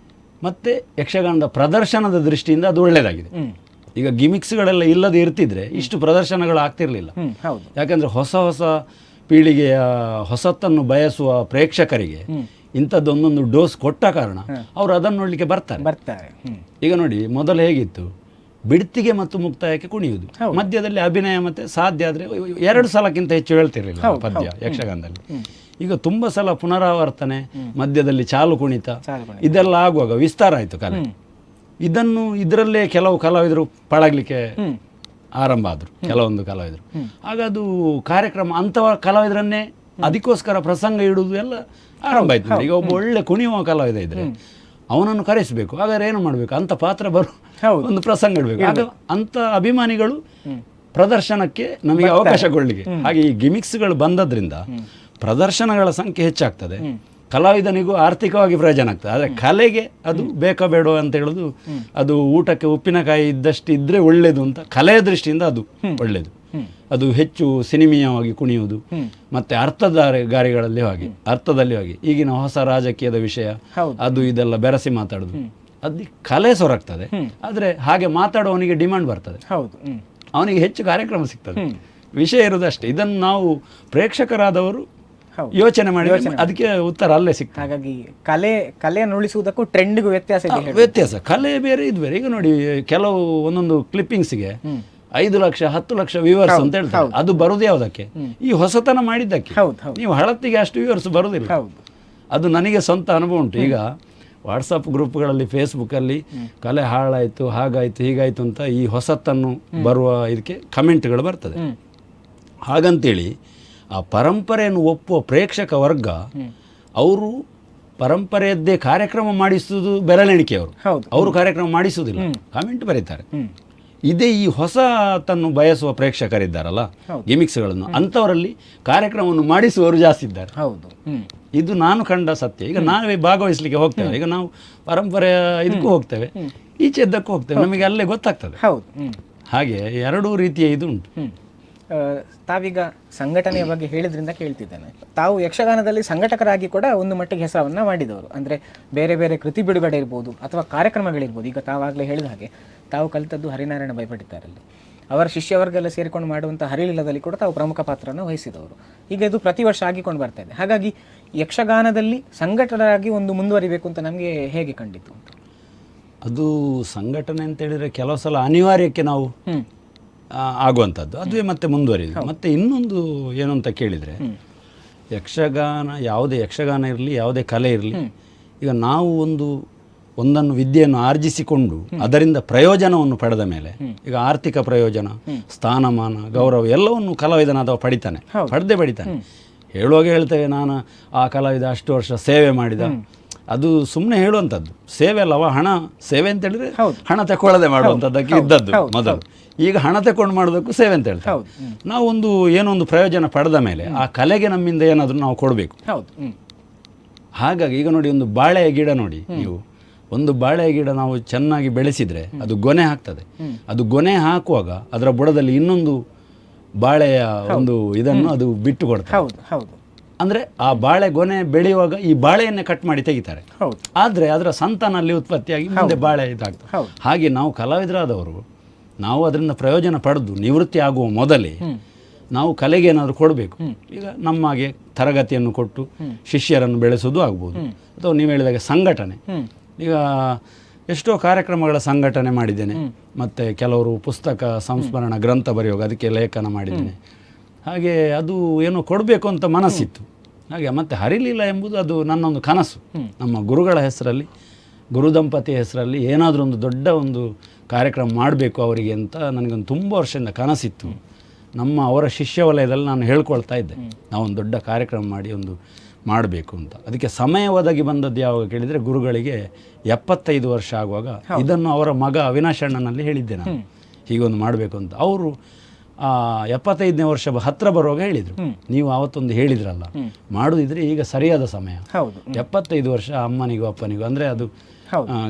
ಮತ್ತು ಯಕ್ಷಗಾನದ ಪ್ರದರ್ಶನದ ದೃಷ್ಟಿಯಿಂದ ಅದು ಒಳ್ಳೆಯದಾಗಿದೆ. ಈಗ ಗಿಮಿಕ್ಸ್ಗಳೆಲ್ಲ ಇಲ್ಲದೆ ಇರ್ತಿದ್ರೆ ಇಷ್ಟು ಪ್ರದರ್ಶನಗಳು ಆಗ್ತಿರ್ಲಿಲ್ಲ. ಯಾಕಂದರೆ ಹೊಸ ಹೊಸ ಪೀಳಿಗೆಯ ಹೊಸತನ್ನು ಬಯಸುವ ಪ್ರೇಕ್ಷಕರಿಗೆ ಇಂಥದ್ದೊಂದೊಂದು ಡೋಸ್ ಕೊಟ್ಟ ಕಾರಣ ಅವರು ಅದನ್ನು ನೋಡಲಿಕ್ಕೆ ಬರ್ತಾರೆ. ಈಗ ನೋಡಿ, ಮೊದಲು ಹೇಗಿತ್ತು, ಬಿಡ್ತಿಗೆ ಮತ್ತು ಮುಕ್ತಾಯಕ್ಕೆ ಕುಣಿಯುವುದು, ಮಧ್ಯದಲ್ಲಿ ಅಭಿನಯ ಮತ್ತು ಸಾಧ್ಯ ಆದರೆ 2 ಸಲಕ್ಕಿಂತ ಹೆಚ್ಚು ಹೇಳ್ತಿರ್ಲಿಲ್ಲ ಪದ್ಯ ಯಕ್ಷಗಾನದಲ್ಲಿ. ಈಗ ತುಂಬ ಸಲ ಪುನರಾವರ್ತನೆ, ಮಧ್ಯದಲ್ಲಿ ಚಾಲು ಕುಣಿತ, ಇದೆಲ್ಲ ಆಗುವಾಗ ವಿಸ್ತಾರ ಆಯಿತು ಕಲೆ. ಇದರಲ್ಲೇ ಕೆಲವು ಕಲಾವಿದರು ಪಳಗಲಿಕ್ಕೆ ಆರಂಭ ಆದರು, ಕೆಲವೊಂದು ಕಲಾವಿದರು. ಆಗ ಅದು ಕಾರ್ಯಕ್ರಮ ಅಂಥವ ಕಲಾವಿದರನ್ನೇ ಅದಕ್ಕೋಸ್ಕರ ಪ್ರಸಂಗ ಇಡುವುದು ಎಲ್ಲ ಆರಂಭ ಆಯ್ತು. ಈಗ ಒಬ್ಬ ಒಳ್ಳೆ ಕುಣಿಯುವ ಕಲಾವಿದ ಇದ್ರೆ ಅವನನ್ನು ಕರೆಸಬೇಕು. ಹಾಗಾದ್ರೆ ಏನು ಮಾಡಬೇಕು, ಅಂಥ ಪಾತ್ರ ಒಂದು ಪ್ರಸಂಗ ಇಡಬೇಕು. ಆಗ ಅಂಥ ಅಭಿಮಾನಿಗಳು ಪ್ರದರ್ಶನಕ್ಕೆ ನಮಗೆ ಅವಕಾಶ ಕೊಡಲಿಕ್ಕೆ. ಹಾಗೆ ಈ ಗಿಮಿಕ್ಸ್ಗಳು ಬಂದದ್ರಿಂದ ಪ್ರದರ್ಶನಗಳ ಸಂಖ್ಯೆ ಹೆಚ್ಚಾಗ್ತದೆ, ಕಲಾವಿದನಿಗೂ ಆರ್ಥಿಕವಾಗಿ ಪ್ರಯೋಜನ ಆಗ್ತದೆ. ಆದರೆ ಕಲೆಗೆ ಅದು ಬೇಕಾ ಬೇಡ ಅಂತ ಹೇಳೋದು, ಅದು ಊಟಕ್ಕೆ ಉಪ್ಪಿನಕಾಯಿ ಇದ್ದಷ್ಟು ಇದ್ರೆ ಒಳ್ಳೇದು ಅಂತ ಕಲೆಯ ದೃಷ್ಟಿಯಿಂದ ಅದು ಒಳ್ಳೇದು. ಅದು ಹೆಚ್ಚು ಸಿನಿಮೀಯವಾಗಿ ಕುಣಿಯುವುದು, ಮತ್ತೆ ಅರ್ಥಧಾರಿಗಳಲ್ಲಿ ಹಾಗೆ ಈಗಿನ ಹೊಸ ರಾಜಕೀಯದ ವಿಷಯ ಅದು ಇದೆಲ್ಲ ಬೆರೆಸಿ ಮಾತಾಡೋದು, ಅದು ಕಲೆ ಸೊರಗ್ತದೆ. ಆದರೆ ಹಾಗೆ ಮಾತಾಡುವವನಿಗೆ ಡಿಮಾಂಡ್ ಬರ್ತದೆ, ಅವನಿಗೆ ಹೆಚ್ಚು ಕಾರ್ಯಕ್ರಮ ಸಿಗ್ತದೆ. ವಿಷಯ ಇರೋದಷ್ಟೇ. ಇದನ್ನು ನಾವು ಪ್ರೇಕ್ಷಕರಾದವರು ಯೋಚನೆ ಮಾಡಿ ಅದಕ್ಕೆ ಉತ್ತರ ಅಲ್ಲೇ ಸಿಗ್ತದೆ. ಹಾಗಾಗಿ ಕಲೆಯನ್ನು ಉಳಿಸುವುದಕ್ಕೂ ಟ್ರೆಂಡ್ಗೂ ವ್ಯತ್ಯಾಸ. ಕಲೆ ಬೇರೆ, ಇದು ಬೇರೆ. ಈಗ ನೋಡಿ, ಕೆಲವು ಒಂದೊಂದು ಕ್ಲಿಪ್ಪಿಂಗ್ಸ್ಗೆ 5 ಲಕ್ಷ 10 ಲಕ್ಷ ವ್ಯೂವರ್ಸ್ ಅಂತ ಹೇಳ್ತಾರೆ. ಅದು ಬರುದು ಯಾವುದಕ್ಕೆ? ಈ ಹೊಸತನ ಮಾಡಿದ್ದಕ್ಕೆ. ನೀವು ಹಳತ್ತಿಗೆ ಅಷ್ಟು ವ್ಯೂವರ್ಸ್ ಬರುದಿಲ್ಲ. ಅದು ನನಗೆ ಸ್ವಂತ ಅನುಭವ ಉಂಟು. ಈಗ ವಾಟ್ಸಪ್ ಗ್ರೂಪ್ಗಳಲ್ಲಿ, ಫೇಸ್ಬುಕ್ಕಲ್ಲಿ ಕಲೆ ಹಾಳಾಯಿತು, ಹಾಗಾಯಿತು, ಹೀಗಾಯಿತು ಅಂತ ಈ ಹೊಸತನ್ನು ಬರುವ ಇದಕ್ಕೆ ಕಮೆಂಟ್ಗಳು ಬರ್ತದೆ. ಹಾಗಂತೇಳಿ ಆ ಪರಂಪರೆಯನ್ನು ಒಪ್ಪುವ ಪ್ರೇಕ್ಷಕ ವರ್ಗ ಅವರು ಪರಂಪರೆಯದ್ದೇ ಕಾರ್ಯಕ್ರಮ ಮಾಡಿಸುವುದು ಬೆರಳೆಣಿಕೆಯವರು. ಅವರು ಕಾರ್ಯಕ್ರಮ ಮಾಡಿಸುವುದಿಲ್ಲ, ಕಾಮೆಂಟ್ ಬರೀತಾರೆ. ಇದೇ ಈ ಹೊಸತನ್ನು ಬಯಸುವ ಪ್ರೇಕ್ಷಕರಿದ್ದಾರಲ್ಲ, ಗಿಮಿಕ್ಸ್ಗಳನ್ನು, ಅಂಥವರಲ್ಲಿ ಕಾರ್ಯಕ್ರಮವನ್ನು ಮಾಡಿಸುವವರು ಜಾಸ್ತಿ ಇದ್ದಾರೆ. ಇದು ನಾನು ಕಂಡ ಸತ್ಯ. ಈಗ ನಾವೇ ಭಾಗವಹಿಸಲಿಕ್ಕೆ ಹೋಗ್ತೇವೆ, ಈಗ ನಾವು ಪರಂಪರೆಯ ಇದಕ್ಕೂ ಹೋಗ್ತೇವೆ, ಈಚೆದ್ದಕ್ಕೂ ಹೋಗ್ತೇವೆ, ನಮಗೆ ಅಲ್ಲೇ ಗೊತ್ತಾಗ್ತದೆ. ಹಾಗೆ ಎರಡೂ ರೀತಿಯ ಇದು ಉಂಟು. ತಾವೀಗ ಸಂಘಟನೆಯ ಬಗ್ಗೆ ಹೇಳಿದ್ರಿಂದ ಕೇಳ್ತಿದ್ದೇನೆ, ತಾವು ಯಕ್ಷಗಾನದಲ್ಲಿ ಸಂಘಟಕರಾಗಿ ಕೂಡ ಒಂದು ಮಟ್ಟಿಗೆ ಹೆಸರನ್ನು ಮಾಡಿದವರು. ಅಂದರೆ ಬೇರೆ ಬೇರೆ ಕೃತಿ ಬಿಡುಗಡೆ ಇರ್ಬೋದು ಅಥವಾ ಕಾರ್ಯಕ್ರಮಗಳಿರ್ಬೋದು. ಈಗ ತಾವಾಗಲೇ ಹೇಳಿದ ಹಾಗೆ ತಾವು ಕಲಿತದ್ದು ಹರಿನಾರಾಯಣ ಬೈಪಟ್ಟಿದ್ದಾರಲ್ಲಿ, ಅವರ ಶಿಷ್ಯವರ್ಗೆಲ್ಲ ಸೇರಿಕೊಂಡು ಮಾಡುವಂಥ ಹರಿಲೀಲದಲ್ಲಿ ಕೂಡ ತಾವು ಪ್ರಮುಖ ಪಾತ್ರವನ್ನು ವಹಿಸಿದವರು. ಈಗ ಇದು ಪ್ರತಿ ವರ್ಷ ಆಗಿಕೊಂಡು ಬರ್ತಾ ಇದೆ. ಹಾಗಾಗಿ ಯಕ್ಷಗಾನದಲ್ಲಿ ಸಂಘಟಕರಾಗಿ ಒಂದು ಮುಂದುವರಿಬೇಕು ಅಂತ ನಮಗೆ ಹೇಗೆ ಕಂಡಿತು? ಅದು ಸಂಘಟನೆ ಅಂತ ಹೇಳಿದರೆ ಕೆಲವು ಸಲ ಅನಿವಾರ್ಯಕ್ಕೆ ನಾವು ಆಗುವಂಥದ್ದು, ಅದುವೇ ಮತ್ತೆ ಮುಂದುವರಿಯುದು. ಮತ್ತು ಇನ್ನೊಂದು ಏನು ಅಂತ ಕೇಳಿದರೆ, ಯಕ್ಷಗಾನ ಯಾವುದೇ ಯಕ್ಷಗಾನ ಇರಲಿ, ಯಾವುದೇ ಕಲೆ ಇರಲಿ, ಈಗ ನಾವು ಒಂದನ್ನು ವಿದ್ಯೆಯನ್ನು ಆರ್ಜಿಸಿಕೊಂಡು ಅದರಿಂದ ಪ್ರಯೋಜನವನ್ನು ಪಡೆದ ಮೇಲೆ, ಈಗ ಆರ್ಥಿಕ ಪ್ರಯೋಜನ, ಸ್ಥಾನಮಾನ, ಗೌರವ ಎಲ್ಲವನ್ನು ಕಲಾವಿದನಾದವ ಪಡಿತಾನೆ. ಹೇಳುವಾಗ ಹೇಳ್ತೇವೆ, ನಾನು ಆ ಕಲಾವಿದ ಅಷ್ಟು ವರ್ಷ ಸೇವೆ ಮಾಡಿದ, ಅದು ಸುಮ್ಮನೆ ಹೇಳುವಂಥದ್ದು. ಸೇವೆ ಅಲ್ಲವ, ಹಣ ಸೇವೆ ಅಂತ ಹೇಳಿದ್ರೆ ಹಣ ತಗೊಳ್ಳದೆ ಮಾಡುವಂಥದ್ದಕ್ಕೆ ಇದ್ದದ್ದು ಮೊದಲು. ಈಗ ಹಣ ತಗೊಂಡು ಮಾಡೋದಕ್ಕೂ ಸೇವೆ ಅಂತ ಹೇಳ್ತಾರೆ. ನಾವು ಏನೋ ಒಂದು ಪ್ರಯೋಜನ ಪಡೆದ ಮೇಲೆ ಆ ಕಲೆಗೆ ನಮ್ಮಿಂದ ಏನಾದರೂ ನಾವು ಕೊಡಬೇಕು. ಹಾಗಾಗಿ ಈಗ ನೋಡಿ, ಒಂದು ಬಾಳೆಯ ಗಿಡ ನೋಡಿ ನೀವು, ಒಂದು ಬಾಳೆ ಗಿಡ ನಾವು ಚೆನ್ನಾಗಿ ಬೆಳೆಸಿದರೆ ಅದು ಗೊನೆ ಹಾಕ್ತದೆ. ಅದು ಗೊನೆ ಹಾಕುವಾಗ ಅದರ ಬುಡದಲ್ಲಿ ಇನ್ನೊಂದು ಬಾಳೆಯ ಒಂದು ಇದನ್ನು ಅದು ಬಿಟ್ಟು ಕೊಡ್ತದೆ. ಹೌದು ಹೌದು. ಅಂದರೆ ಆ ಬಾಳೆ ಗೊನೆ ಬೆಳೆಯುವಾಗ ಈ ಬಾಳೆಯನ್ನೇ ಕಟ್ ಮಾಡಿ ತೆಗಿತಾರೆ. ಹೌದು. ಆದರೆ ಅದರ ಸಂತಾನಲ್ಲಿ ಉತ್ಪತ್ತಿಯಾಗಿ ಮುಂದೆ ಬಾಳೆ ಇದಾಗ್ತದೆ. ಹಾಗೆ ನಾವು ಕಲಾವಿದರಾದವರು ನಾವು ಅದರಿಂದ ಪ್ರಯೋಜನ ಪಡೆದು ನಿವೃತ್ತಿ ಆಗುವ ಮೊದಲೇ ನಾವು ಕಲೆಗೆ ಏನಾದರೂ ಕೊಡಬೇಕು. ಈಗ ನಮಗೆ ತರಗತಿಯನ್ನು ಕೊಟ್ಟು ಶಿಷ್ಯರನ್ನು ಬೆಳೆಸೋದು ಆಗ್ಬೋದು, ಅಥವಾ ನೀವು ಹೇಳಿದಾಗ ಸಂಘಟನೆ. ಈಗ ಎಷ್ಟೋ ಕಾರ್ಯಕ್ರಮಗಳ ಸಂಘಟನೆ ಮಾಡಿದ್ದೇನೆ, ಮತ್ತು ಕೆಲವರು ಪುಸ್ತಕ ಸಂಸ್ಮರಣ ಗ್ರಂಥ ಬರೆಯುವಾಗ ಅದಕ್ಕೆ ಲೇಖನ ಮಾಡಿದ್ದೇನೆ. ಹಾಗೆ ಅದು ಏನೋ ಕೊಡಬೇಕು ಅಂತ ಮನಸ್ಸಿತ್ತು. ಹಾಗೆ ಮತ್ತು ಹರಿಲಿಲ್ಲ ಎಂಬುದು ಅದು ನನ್ನೊಂದು ಕನಸು. ನಮ್ಮ ಗುರುಗಳ ಹೆಸರಲ್ಲಿ, ಗುರು ದಂಪತಿ ಹೆಸರಲ್ಲಿ ಏನಾದರೂ ಒಂದು ದೊಡ್ಡ ಒಂದು ಕಾರ್ಯಕ್ರಮ ಮಾಡಬೇಕು ಅವರಿಗೆ ಅಂತ ನನಗೊಂದು ತುಂಬ ವರ್ಷದಿಂದ ಕನಸಿತ್ತು. ಅವರ ಶಿಷ್ಯ ವಲಯದಲ್ಲಿ ನಾನು ಹೇಳ್ಕೊಳ್ತಾ ಇದ್ದೆ, ನಾವೊಂದು ದೊಡ್ಡ ಕಾರ್ಯಕ್ರಮ ಮಾಡಿ ಒಂದು ಮಾಡಬೇಕು ಅಂತ. ಅದಕ್ಕೆ ಸಮಯ ಒದಗಿ ಬಂದದ್ದು ಯಾವಾಗ ಕೇಳಿದರೆ, ಗುರುಗಳಿಗೆ 75 ವರ್ಷ ಆಗುವಾಗ ಇದನ್ನು ಅವರ ಮಗ ಅವಿನಾಶಣ್ಣನಲ್ಲಿ ಹೇಳಿದ್ದೆ ನಾನು, ಹೀಗೊಂದು ಮಾಡಬೇಕು ಅಂತ. ಅವರು 75ನೇ ವರ್ಷ ಹತ್ತಿರ ಬರುವಾಗ ಹೇಳಿದರು, ನೀವು ಆವತ್ತೊಂದು ಹೇಳಿದ್ರಲ್ಲ, ಮಾಡೋದಿದ್ರೆ ಈಗ ಸರಿಯಾದ ಸಮಯ. 75 ವರ್ಷ ಅಮ್ಮನಿಗೂ ಅಪ್ಪನಿಗೂ, ಅಂದರೆ ಅದು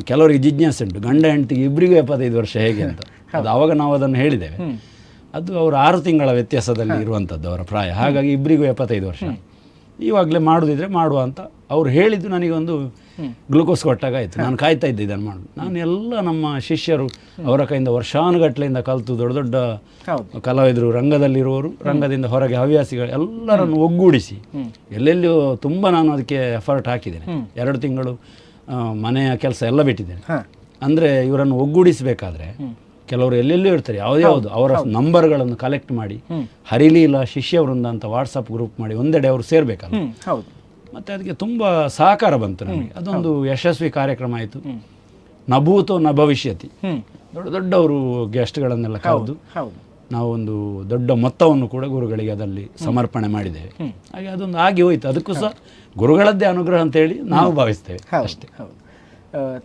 ಕೆಲವರಿಗೆ ಜಿಜ್ಞಾಸೆ ಉಂಟು, ಗಂಡ ಹೆಂಡತಿಗೆ ಇಬ್ಬರಿಗೂ 75 ವರ್ಷ ಹೇಗೆ ಅಂತ. ಅದು ಆವಾಗ ನಾವು ಅದನ್ನು ಹೇಳಿದ್ದೇವೆ. ಅದು ಅವರು 6 ತಿಂಗಳ ವ್ಯತ್ಯಾಸದಲ್ಲಿ ಇರುವಂಥದ್ದು ಅವರ ಪ್ರಾಯ. ಹಾಗಾಗಿ ಇಬ್ಬರಿಗೂ 75 ವರ್ಷ. ಇವಾಗಲೇ ಮಾಡೋದಿದ್ರೆ ಮಾಡುವ ಅಂತ ಅವ್ರು ಹೇಳಿದ್ದು ನನಗೊಂದು ಗ್ಲೂಕೋಸ್ ಕೊಟ್ಟಾಗಾಯಿತು. ನಾನು ಕಾಯ್ತಾ ಇದ್ದೆ ಇದನ್ನು ಮಾಡೋದು. ನಾನು ಎಲ್ಲ ನಮ್ಮ ಶಿಷ್ಯರು ಅವರ ಕೈಯಿಂದ ವರ್ಷಾನುಗಟ್ಟಲೆಯಿಂದ ಕಲಿತು ದೊಡ್ಡ ದೊಡ್ಡ ಕಲಾವಿದರು, ರಂಗದಲ್ಲಿರುವವರು, ರಂಗದಿಂದ ಹೊರಗೆ ಹವ್ಯಾಸಿಗಳು ಎಲ್ಲರನ್ನು ಒಗ್ಗೂಡಿಸಿ ಎಲ್ಲೆಲ್ಲಿಯೂ ತುಂಬ ನಾನು ಅದಕ್ಕೆ ಎಫರ್ಟ್ ಹಾಕಿದ್ದೇನೆ. 2 ತಿಂಗಳು ಮನೆಯ ಕೆಲಸ ಎಲ್ಲ ಬಿಟ್ಟಿದ್ದೇನೆ. ಅಂದರೆ ಇವರನ್ನು ಒಗ್ಗೂಡಿಸಬೇಕಾದ್ರೆ ಕೆಲವರು ಎಲ್ಲೆಲ್ಲೂ ಇರ್ತಾರೆ, ಯಾವುದ್ಯಾವುದು ಅವರ ನಂಬರ್ಗಳನ್ನು ಕಲೆಕ್ಟ್ ಮಾಡಿ ಹರಿಲೀಲ ಶಿಷ್ಯ ವೃಂದ ಅಂತ ವಾಟ್ಸಪ್ ಗ್ರೂಪ್ ಮಾಡಿ ಒಂದೆಡೆ ಅವರು ಸೇರಬೇಕಲ್ಲ. ಮತ್ತು ಅದಕ್ಕೆ ತುಂಬ ಸಹಕಾರ ಬಂತು ನನಗೆ. ಅದೊಂದು ಯಶಸ್ವಿ ಕಾರ್ಯಕ್ರಮ ಆಯಿತು. ನಭೂತೋ ನ ಭವಿಷ್ಯತಿ, ದೊಡ್ಡ ದೊಡ್ಡವರು ಗೆಸ್ಟ್ಗಳನ್ನೆಲ್ಲ ಕರೆದು ನಾವು ಒಂದು ದೊಡ್ಡ ಮೊತ್ತವನ್ನು ಕೂಡ ಗುರುಗಳಿಗೆ ಅದರಲ್ಲಿ ಸಮರ್ಪಣೆ ಮಾಡಿದ್ದೇವೆ. ಹಾಗೆ ಅದೊಂದು ಆಗಿ ಹೋಯಿತು. ಅದಕ್ಕೂ ಸಹ ಗುರುಗಳದ್ದೇ ಅನುಗ್ರಹ ಅಂತೇಳಿ ನಾವು ಭಾವಿಸ್ತೇವೆ ಅಷ್ಟೇ.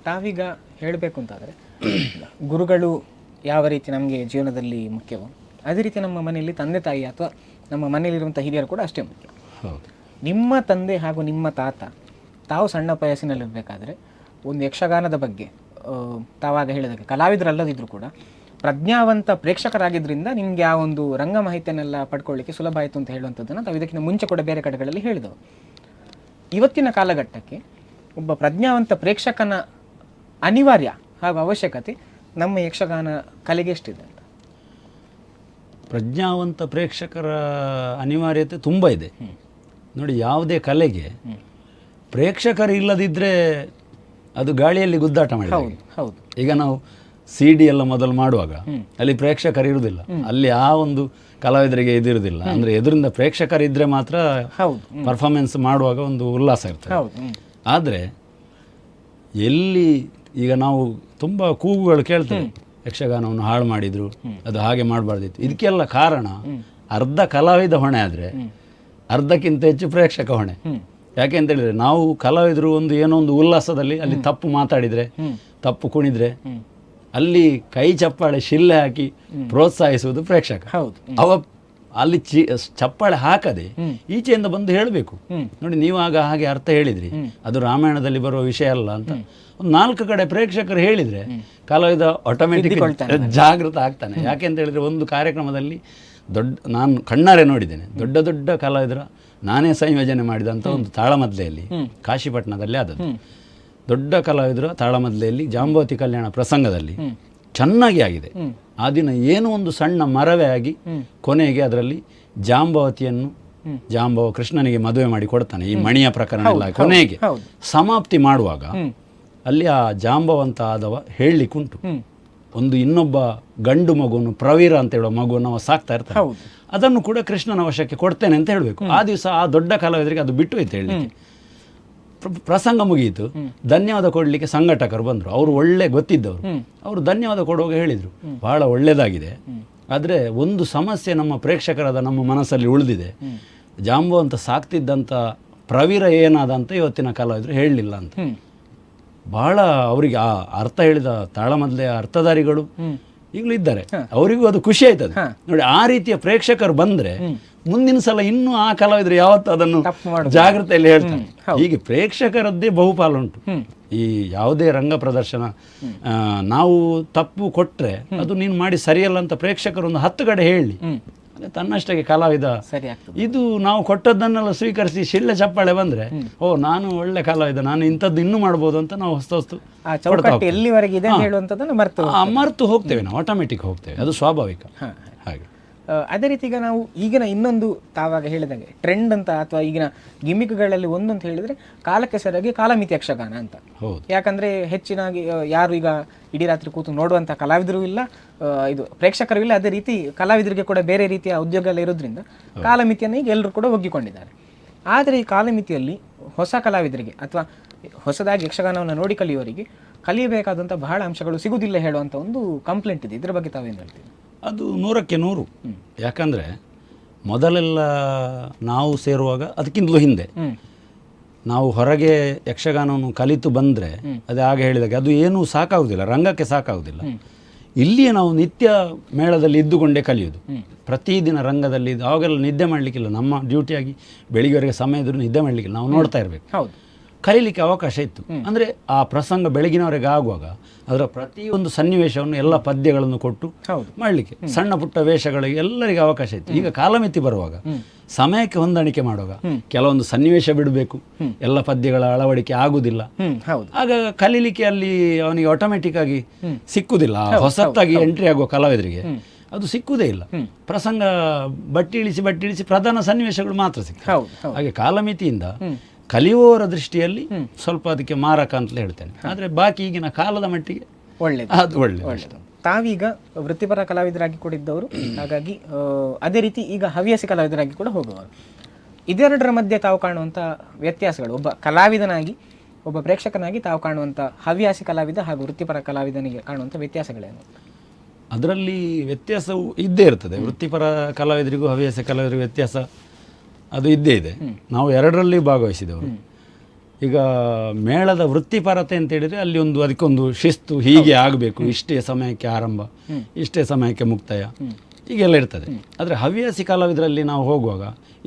ತಾವೀಗ ಹೇಳಬೇಕು ಅಂತಾದರೆ, ಗುರುಗಳು ಯಾವ ರೀತಿ ನಮಗೆ ಜೀವನದಲ್ಲಿ ಮುಖ್ಯವೋ ಅದೇ ರೀತಿ ನಮ್ಮ ಮನೆಯಲ್ಲಿ ತಂದೆ ತಾಯಿ ಅಥವಾ ನಮ್ಮ ಮನೆಯಲ್ಲಿರುವಂಥ ಹಿರಿಯರು ಕೂಡ ಅಷ್ಟೇ ಮುಖ್ಯ. ನಿಮ್ಮ ತಂದೆ ಹಾಗೂ ನಿಮ್ಮ ತಾತ ತಾವು ಸಣ್ಣ ವಯಸ್ಸಿನಲ್ಲಿರಬೇಕಾದ್ರೆ ಒಂದು ಯಕ್ಷಗಾನದ ಬಗ್ಗೆ ತಾವಾಗ ಹೇಳಿದಾಗ ಕಲಾವಿದರಲ್ಲದಿದ್ದರೂ ಕೂಡ ಪ್ರಜ್ಞಾವಂತ ಪ್ರೇಕ್ಷಕರಾಗಿದ್ದರಿಂದ ನಿಮಗೆ ಆ ಒಂದು ರಂಗ ಮಾಹಿತಿಯನ್ನೆಲ್ಲ ಪಡ್ಕೊಳ್ಳಿಕ್ಕೆ ಸುಲಭ ಆಯಿತು ಅಂತ ಹೇಳುವಂಥದ್ದನ್ನು ತಾವು ಇದಕ್ಕಿಂತ ಮುಂಚೆ ಕೂಡ ಬೇರೆ ಕಡೆಗಳಲ್ಲಿ ಹೇಳಿದವು. ಇವತ್ತಿನ ಕಾಲಘಟ್ಟಕ್ಕೆ ಒಬ್ಬ ಪ್ರಜ್ಞಾವಂತ ಪ್ರೇಕ್ಷಕನ ಅನಿವಾರ್ಯ ಹಾಗೂ ಅವಶ್ಯಕತೆ ನಮ್ಮ ಯಕ್ಷಗಾನ ಕಲೆಗೆ ಎಷ್ಟಿದೆ ಅಂತ? ಪ್ರಜ್ಞಾವಂತ ಪ್ರೇಕ್ಷಕರ ಅನಿವಾರ್ಯತೆ ತುಂಬ ಇದೆ. ನೋಡಿ, ಯಾವುದೇ ಕಲೆಗೆ ಪ್ರೇಕ್ಷಕರು ಇಲ್ಲದಿದ್ದರೆ ಅದು ಗಾಳಿಯಲ್ಲಿ ಗುದ್ದಾಟ ಮಾಡಿದೆ. ಈಗ ನಾವು CD ಎಲ್ಲ ಮೊದಲು ಮಾಡುವಾಗ ಅಲ್ಲಿ ಪ್ರೇಕ್ಷಕರು ಇರುವುದಿಲ್ಲ, ಅಲ್ಲಿ ಆ ಒಂದು ಕಲಾವಿದರಿಗೆ ಇದಿರುವುದಿಲ್ಲ. ಅಂದರೆ ಎದುರಿಂದ ಪ್ರೇಕ್ಷಕರಿದ್ದರೆ ಮಾತ್ರ ಪರ್ಫಾರ್ಮೆನ್ಸ್ ಮಾಡುವಾಗ ಒಂದು ಉಲ್ಲಾಸ ಇರ್ತದೆ. ಆದರೆ ಎಲ್ಲಿ ಈಗ ನಾವು ತುಂಬ ಕೂಗುಗಳು ಕೇಳ್ತೇವೆ, ಯಕ್ಷಗಾನವನ್ನು ಹಾಳು ಮಾಡಿದರು, ಅದು ಹಾಗೆ ಮಾಡಬಾರ್ದಿತ್ತು. ಇದಕ್ಕೆಲ್ಲ ಕಾರಣ ಅರ್ಧ ಕಲಾವಿದ ಹೊಣೆ ಆದರೆ ಅರ್ಧಕ್ಕಿಂತ ಹೆಚ್ಚು ಪ್ರೇಕ್ಷಕ ಹೊಣೆ. ಯಾಕೆ ಅಂತ ಹೇಳಿದರೆ, ನಾವು ಕಲಾವಿದರು ಏನೋ ಒಂದು ಉಲ್ಲಾಸದಲ್ಲಿ ಅಲ್ಲಿ ತಪ್ಪು ಮಾತಾಡಿದರೆ, ತಪ್ಪು ಕುಣಿದ್ರೆ ಅಲ್ಲಿ ಕೈ ಚಪ್ಪಾಳೆ ಶಿಲ್ಲೆ ಹಾಕಿ ಪ್ರೋತ್ಸಾಹಿಸುವುದು ಪ್ರೇಕ್ಷಕ. ಅಲ್ಲಿ ಚಪ್ಪಾಳೆ ಹಾಕದೆ ಈಚೆಯಿಂದ ಬಂದು ಹೇಳಬೇಕು. ನೋಡಿ, ನೀವು ಆಗ ಹಾಗೆ ಅರ್ಥ ಹೇಳಿದ್ರಿ, ಅದು ರಾಮಾಯಣದಲ್ಲಿ ಬರುವ ವಿಷಯ ಅಲ್ಲ ಅಂತ ಒಂದು 4 ಕಡೆ ಪ್ರೇಕ್ಷಕರು ಹೇಳಿದರೆ ಕಲಾವಿದ ಆಟೋಮೆಟಿಕ್ ಜಾಗೃತ ಆಗ್ತಾನೆ. ಯಾಕೆ ಅಂತ ಹೇಳಿದರೆ, ಒಂದು ಕಾರ್ಯಕ್ರಮದಲ್ಲಿ ನಾನು ಕಣ್ಣಾರೆ ನೋಡಿದ್ದೇನೆ, ದೊಡ್ಡ ದೊಡ್ಡ ಕಲಾವಿದರ ನಾನೇ ಸಂಯೋಜನೆ ಮಾಡಿದಂಥ ಒಂದು ತಾಳಮದ್ಲೆಯಲ್ಲಿ ಕಾಶಿಪಟ್ಟಣದಲ್ಲಿ ಆದದ್ದು. ದೊಡ್ಡ ಕಲಾವಿದರ ತಾಳಮದ್ಲೆಯಲ್ಲಿ ಜಾಂಬವತಿ ಕಲ್ಯಾಣ ಪ್ರಸಂಗದಲ್ಲಿ ಚೆನ್ನಾಗಿ ಆಗಿದೆ. ಆ ದಿನ ಏನೋ ಒಂದು ಸಣ್ಣ ಮರವೇ ಆಗಿ ಕೊನೆಗೆ ಅದರಲ್ಲಿ ಜಾಂಬವ ಕೃಷ್ಣನಿಗೆ ಮದುವೆ ಮಾಡಿ ಕೊಡ್ತಾನೆ. ಈ ಮಣಿಯ ಪ್ರಕರಣ ಎಲ್ಲ ಕೊನೆಗೆ ಸಮಾಪ್ತಿ ಮಾಡುವಾಗ ಅಲ್ಲಿ ಆ ಜಾಂಬವಂತ ಆದವ ಹೇಳಲಿಕ್ಕುಂಟು, ಒಂದು ಇನ್ನೊಬ್ಬ ಗಂಡು ಮಗುವನ್ನು ಪ್ರವೀರ ಅಂತ ಹೇಳೋ ಮಗುವನ್ನು ಅವ ಸಾಕ್ತಾ ಇರ್ತಾನೆ, ಅದನ್ನು ಕೂಡ ಕೃಷ್ಣನ ವಶಕ್ಕೆ ಕೊಡ್ತೇನೆ ಅಂತ ಹೇಳಬೇಕು. ಆ ದಿವಸ ಆ ದೊಡ್ಡ ಕಲಾವಿದರಿಗೆ ಅದು ಬಿಟ್ಟು ಹೋಯ್ತು ಹೇಳಲಿಕ್ಕೆ. ಪ್ರಸಂಗ ಮುಗಿಯಿತು, ಧನ್ಯವಾದ ಕೊಡಲಿಕ್ಕೆ ಸಂಘಟಕರು ಬಂದರು. ಅವರು ಒಳ್ಳೆ ಗೊತ್ತಿದ್ದವರು, ಅವರು ಧನ್ಯವಾದ ಕೊಡುವಾಗ ಹೇಳಿದರು, ಬಹಳ ಒಳ್ಳೆಯದಾಗಿದೆ, ಆದರೆ ಒಂದು ಸಮಸ್ಯೆ ನಮ್ಮ ಪ್ರೇಕ್ಷಕರಾದ ನಮ್ಮ ಮನಸ್ಸಲ್ಲಿ ಉಳಿದಿದೆ. ಜಾಂಬವಂತ ಸಾಕ್ತಿದ್ದಂಥ ಪ್ರವೀರ ಏನಾದ ಅಂತ ಇವತ್ತಿನ ಕಲಾವಿದರು ಹೇಳಲಿಲ್ಲ ಅಂತ. ಬಹಳ ಅವರಿಗೆ ಆ ಅರ್ಥ ಹೇಳಿದ ತಾಳಮದ್ಲೆಯ ಅರ್ಥಧಾರಿಗಳು ಈಗಲೂ ಇದ್ದಾರೆ, ಅವರಿಗೂ ಅದು ಖುಷಿ ಆಯ್ತದೆ ನೋಡಿ. ಆ ರೀತಿಯ ಪ್ರೇಕ್ಷಕರು ಬಂದ್ರೆ ಮುಂದಿನ ಸಲ ಇನ್ನೂ ಆ ಕಲಾವಿದರು ಯಾವತ್ತು ಅದನ್ನು ಜಾಗ್ರತೆಯಲ್ಲಿ ಹೇಳ್ತಾರೆ. ಹೀಗೆ ಪ್ರೇಕ್ಷಕರದ್ದೇ ಬಹುಪಾಲುಂಟು. ಈ ಯಾವುದೇ ರಂಗ ಪ್ರದರ್ಶನ ನಾವು ತಪ್ಪು ಕೊಟ್ರೆ ಅದು ನೀನು ಮಾಡಿ ಸರಿಯಲ್ಲ ಅಂತ ಪ್ರೇಕ್ಷಕರು ಒಂದು 10 ಕಡೆ ಹೇಳಿ ತನ್ನಷ್ಟಕ್ಕೆ ಕಲಾವಿದ ಇದು ನಾವು ಕೊಟ್ಟದ್ದನ್ನೆಲ್ಲ ಸ್ವೀಕರಿಸಿ ಶಿಳ್ಳೆ ಚಪ್ಪಾಳೆ ಬಂದ್ರೆ ಓ ನಾನು ಒಳ್ಳೆ ಕಲಾವಿದ, ನಾನು ಇಂಥದ್ದು ಇನ್ನೂ ಮಾಡ್ಬೋದು ಅಂತ ನಾವು ಹೊಸ್ತು ಮರ್ತು ಹೋಗ್ತೇವೆ, ನಾವು ಆಟೋಮೆಟಿಕ್ ಹೋಗ್ತೇವೆ, ಅದು ಸ್ವಾಭಾವಿಕ. ಹಾಗೆ ಅದೇ ರೀತಿ ಈಗ ನಾವು ಈಗಿನ ಇನ್ನೊಂದು ತಾವಾಗ ಹೇಳಿದಂಗೆ ಟ್ರೆಂಡ್ ಅಂತ ಅಥವಾ ಈಗಿನ ಗಿಮಿಕ್ಗಳಲ್ಲಿ ಒಂದು ಅಂತ ಹೇಳಿದ್ರೆ ಕಾಲಕ್ಕೆ ಸರಿಯಾಗಿ ಕಾಲಮಿತಿ ಯಕ್ಷಗಾನ ಅಂತ. ಯಾಕಂದ್ರೆ ಹೆಚ್ಚಿನಾಗಿ ಯಾರು ಈಗ ಇಡೀ ರಾತ್ರಿ ಕೂತು ನೋಡುವಂಥ ಕಲಾವಿದರು ಇಲ್ಲ, ಇದು ಪ್ರೇಕ್ಷಕರು ಇಲ್ಲ. ಅದೇ ರೀತಿ ಕಲಾವಿದರಿಗೆ ಕೂಡ ಬೇರೆ ರೀತಿಯ ಉದ್ಯೋಗ ಎಲ್ಲ ಇರೋದ್ರಿಂದ ಕಾಲಮಿತಿಯನ್ನು ಈಗ ಎಲ್ಲರೂ ಕೂಡ ಒಗ್ಗಿಕೊಂಡಿದ್ದಾರೆ. ಆದರೆ ಈ ಕಾಲಮಿತಿಯಲ್ಲಿ ಹೊಸ ಕಲಾವಿದರಿಗೆ ಅಥವಾ ಹೊಸದಾಗಿ ಯಕ್ಷಗಾನವನ್ನು ನೋಡಿ ಕಲಿಯುವವರಿಗೆ ಕಲಿಯಬೇಕಾದಂಥ ಬಹಳ ಅಂಶಗಳು ಸಿಗುವುದಿಲ್ಲ ಹೇಳುವಂಥ ಒಂದು ಕಂಪ್ಲೇಂಟ್ ಇದೆ. ಇದ್ರ ಬಗ್ಗೆ ತಾವೇನು ಹೇಳ್ತೀವಿ? ಅದು 100ಕ್ಕೆ 100. ಯಾಕಂದರೆ ಮೊದಲೆಲ್ಲ ನಾವು ಸೇರುವಾಗ ಅದಕ್ಕಿಂತಲೂ ಹಿಂದೆ ನಾವು ಹೊರಗೆ ಯಕ್ಷಗಾನವನ್ನು ಕಲಿತು ಬಂದರೆ ಅದೇ ಆಗ ಹೇಳಿದಾಗ ಅದು ಏನೂ ಸಾಕಾಗುವುದಿಲ್ಲ, ರಂಗಕ್ಕೆ ಸಾಕಾಗುವುದಿಲ್ಲ. ಇಲ್ಲಿಯೇ ನಾವು ನಿತ್ಯ ಮೇಳದಲ್ಲಿ ಇದ್ದುಕೊಂಡೇ ಕಲಿಯೋದು, ಪ್ರತಿದಿನ ರಂಗದಲ್ಲಿ. ಆವಾಗೆಲ್ಲ ನಿದ್ದೆ ಮಾಡಲಿಕ್ಕಿಲ್ಲ, ನಮ್ಮ ಡ್ಯೂಟಿಯಾಗಿ ಬೆಳಿಗ್ಗೆವರೆಗೆ ಸಮಯ ಇದ್ರೂ ನಿದ್ದೆ ಮಾಡಲಿಕ್ಕಿಲ್ಲ, ನಾವು ನೋಡ್ತಾ ಇರಬೇಕು. ಕಲೀಲಿಕ್ಕೆ ಅವಕಾಶ ಇತ್ತು. ಅಂದರೆ ಆ ಪ್ರಸಂಗ ಬೆಳಗಿನವರೆಗೆ ಆಗುವಾಗ ಅದರ ಪ್ರತಿಯೊಂದು ಸನ್ನಿವೇಶವನ್ನು ಎಲ್ಲ ಪದ್ಯಗಳನ್ನು ಕೊಟ್ಟು ಮಾಡಲಿಕ್ಕೆ ಸಣ್ಣ ಪುಟ್ಟ ವೇಷಗಳಿಗೆ ಎಲ್ಲರಿಗೆ ಅವಕಾಶ ಇತ್ತು. ಈಗ ಕಾಲಮಿತಿ ಬರುವಾಗ ಸಮಯಕ್ಕೆ ಹೊಂದಾಣಿಕೆ ಮಾಡುವಾಗ ಕೆಲವೊಂದು ಸನ್ನಿವೇಶ ಬಿಡಬೇಕು, ಎಲ್ಲ ಪದ್ಯಗಳ ಅಳವಡಿಕೆ ಆಗುವುದಿಲ್ಲ. ಆಗ ಕಲೀಲಿಕ್ಕೆ ಅಲ್ಲಿ ಅವನಿಗೆ ಆಟೋಮೆಟಿಕ್ ಆಗಿ ಸಿಕ್ಕುವುದಿಲ್ಲ. ಹೊಸತ್ತಾಗಿ ಎಂಟ್ರಿ ಆಗುವ ಕಲಾವಿದರಿಗೆ ಅದು ಸಿಕ್ಕುವುದೇ ಇಲ್ಲ. ಪ್ರಸಂಗ ಬಟ್ಟಿ ಇಳಿಸಿ ಪ್ರಧಾನ ಸನ್ನಿವೇಶಗಳು ಮಾತ್ರ ಸಿಗ್ತವೆ. ಹಾಗೆ ಕಾಲಮಿತಿಯಿಂದ ಕಲಿಯುವವರ ದೃಷ್ಟಿಯಲ್ಲಿ ಸ್ವಲ್ಪ ಅದಕ್ಕೆ ಮಾರಕ ಅಂತಲೇ ಹೇಳ್ತೇನೆ. ಆದರೆ ಬಾಕಿ ಈಗಿನ ಕಾಲದ ಮಟ್ಟಿಗೆ ಅದು ಒಳ್ಳೆಯದು. ತಾವೀಗ ವೃತ್ತಿಪರ ಕಲಾವಿದರಾಗಿ ಕೂಡ ಇದ್ದವರು, ಹಾಗಾಗಿ ಅದೇ ರೀತಿ ಈಗ ಹವ್ಯಾಸಿ ಕಲಾವಿದರಾಗಿ ಕೂಡ ಹೋಗುವವರು. ಇದೆರಡರ ಮಧ್ಯೆ ತಾವು ಕಾಣುವಂಥ ವ್ಯತ್ಯಾಸಗಳು, ಒಬ್ಬ ಕಲಾವಿದನಾಗಿ ಒಬ್ಬ ಪ್ರೇಕ್ಷಕನಾಗಿ ತಾವು ಕಾಣುವಂಥ ಹವ್ಯಾಸಿ ಕಲಾವಿದ ಹಾಗೂ ವೃತ್ತಿಪರ ಕಲಾವಿದನಿಗೆ ಕಾಣುವಂಥ ವ್ಯತ್ಯಾಸಗಳೇನು? ಅದರಲ್ಲಿ ವ್ಯತ್ಯಾಸವು ಇದ್ದೇ ಇರ್ತದೆ. ವೃತ್ತಿಪರ ಕಲಾವಿದರಿಗೂ ಹವ್ಯಾಸಿ ಕಲಾವಿದರಿಗೂ ವ್ಯತ್ಯಾಸ ಅದು ಇದ್ದೇ ಇದೆ. ನಾವು ಎರಡರಲ್ಲಿ ಭಾಗವಹಿಸಿದವರು. ಈಗ ಮೇಳದ ವೃತ್ತಿಪರತೆ ಅಂತ ಹೇಳಿದರೆ ಅಲ್ಲಿ ಅದಕ್ಕೊಂದು ಶಿಸ್ತು, ಹೀಗೆ ಆಗಬೇಕು, ಇಷ್ಟೇ ಸಮಯಕ್ಕೆ ಆರಂಭ, ಇಷ್ಟೇ ಸಮಯಕ್ಕೆ ಮುಕ್ತಾಯ, ಹೀಗೆಲ್ಲ ಇರ್ತದೆ. ಆದರೆ ಹವ್ಯಾಸಿ ಕಲಾವಿದರಲ್ಲಿ ನಾವು ಹೋಗುವಾಗ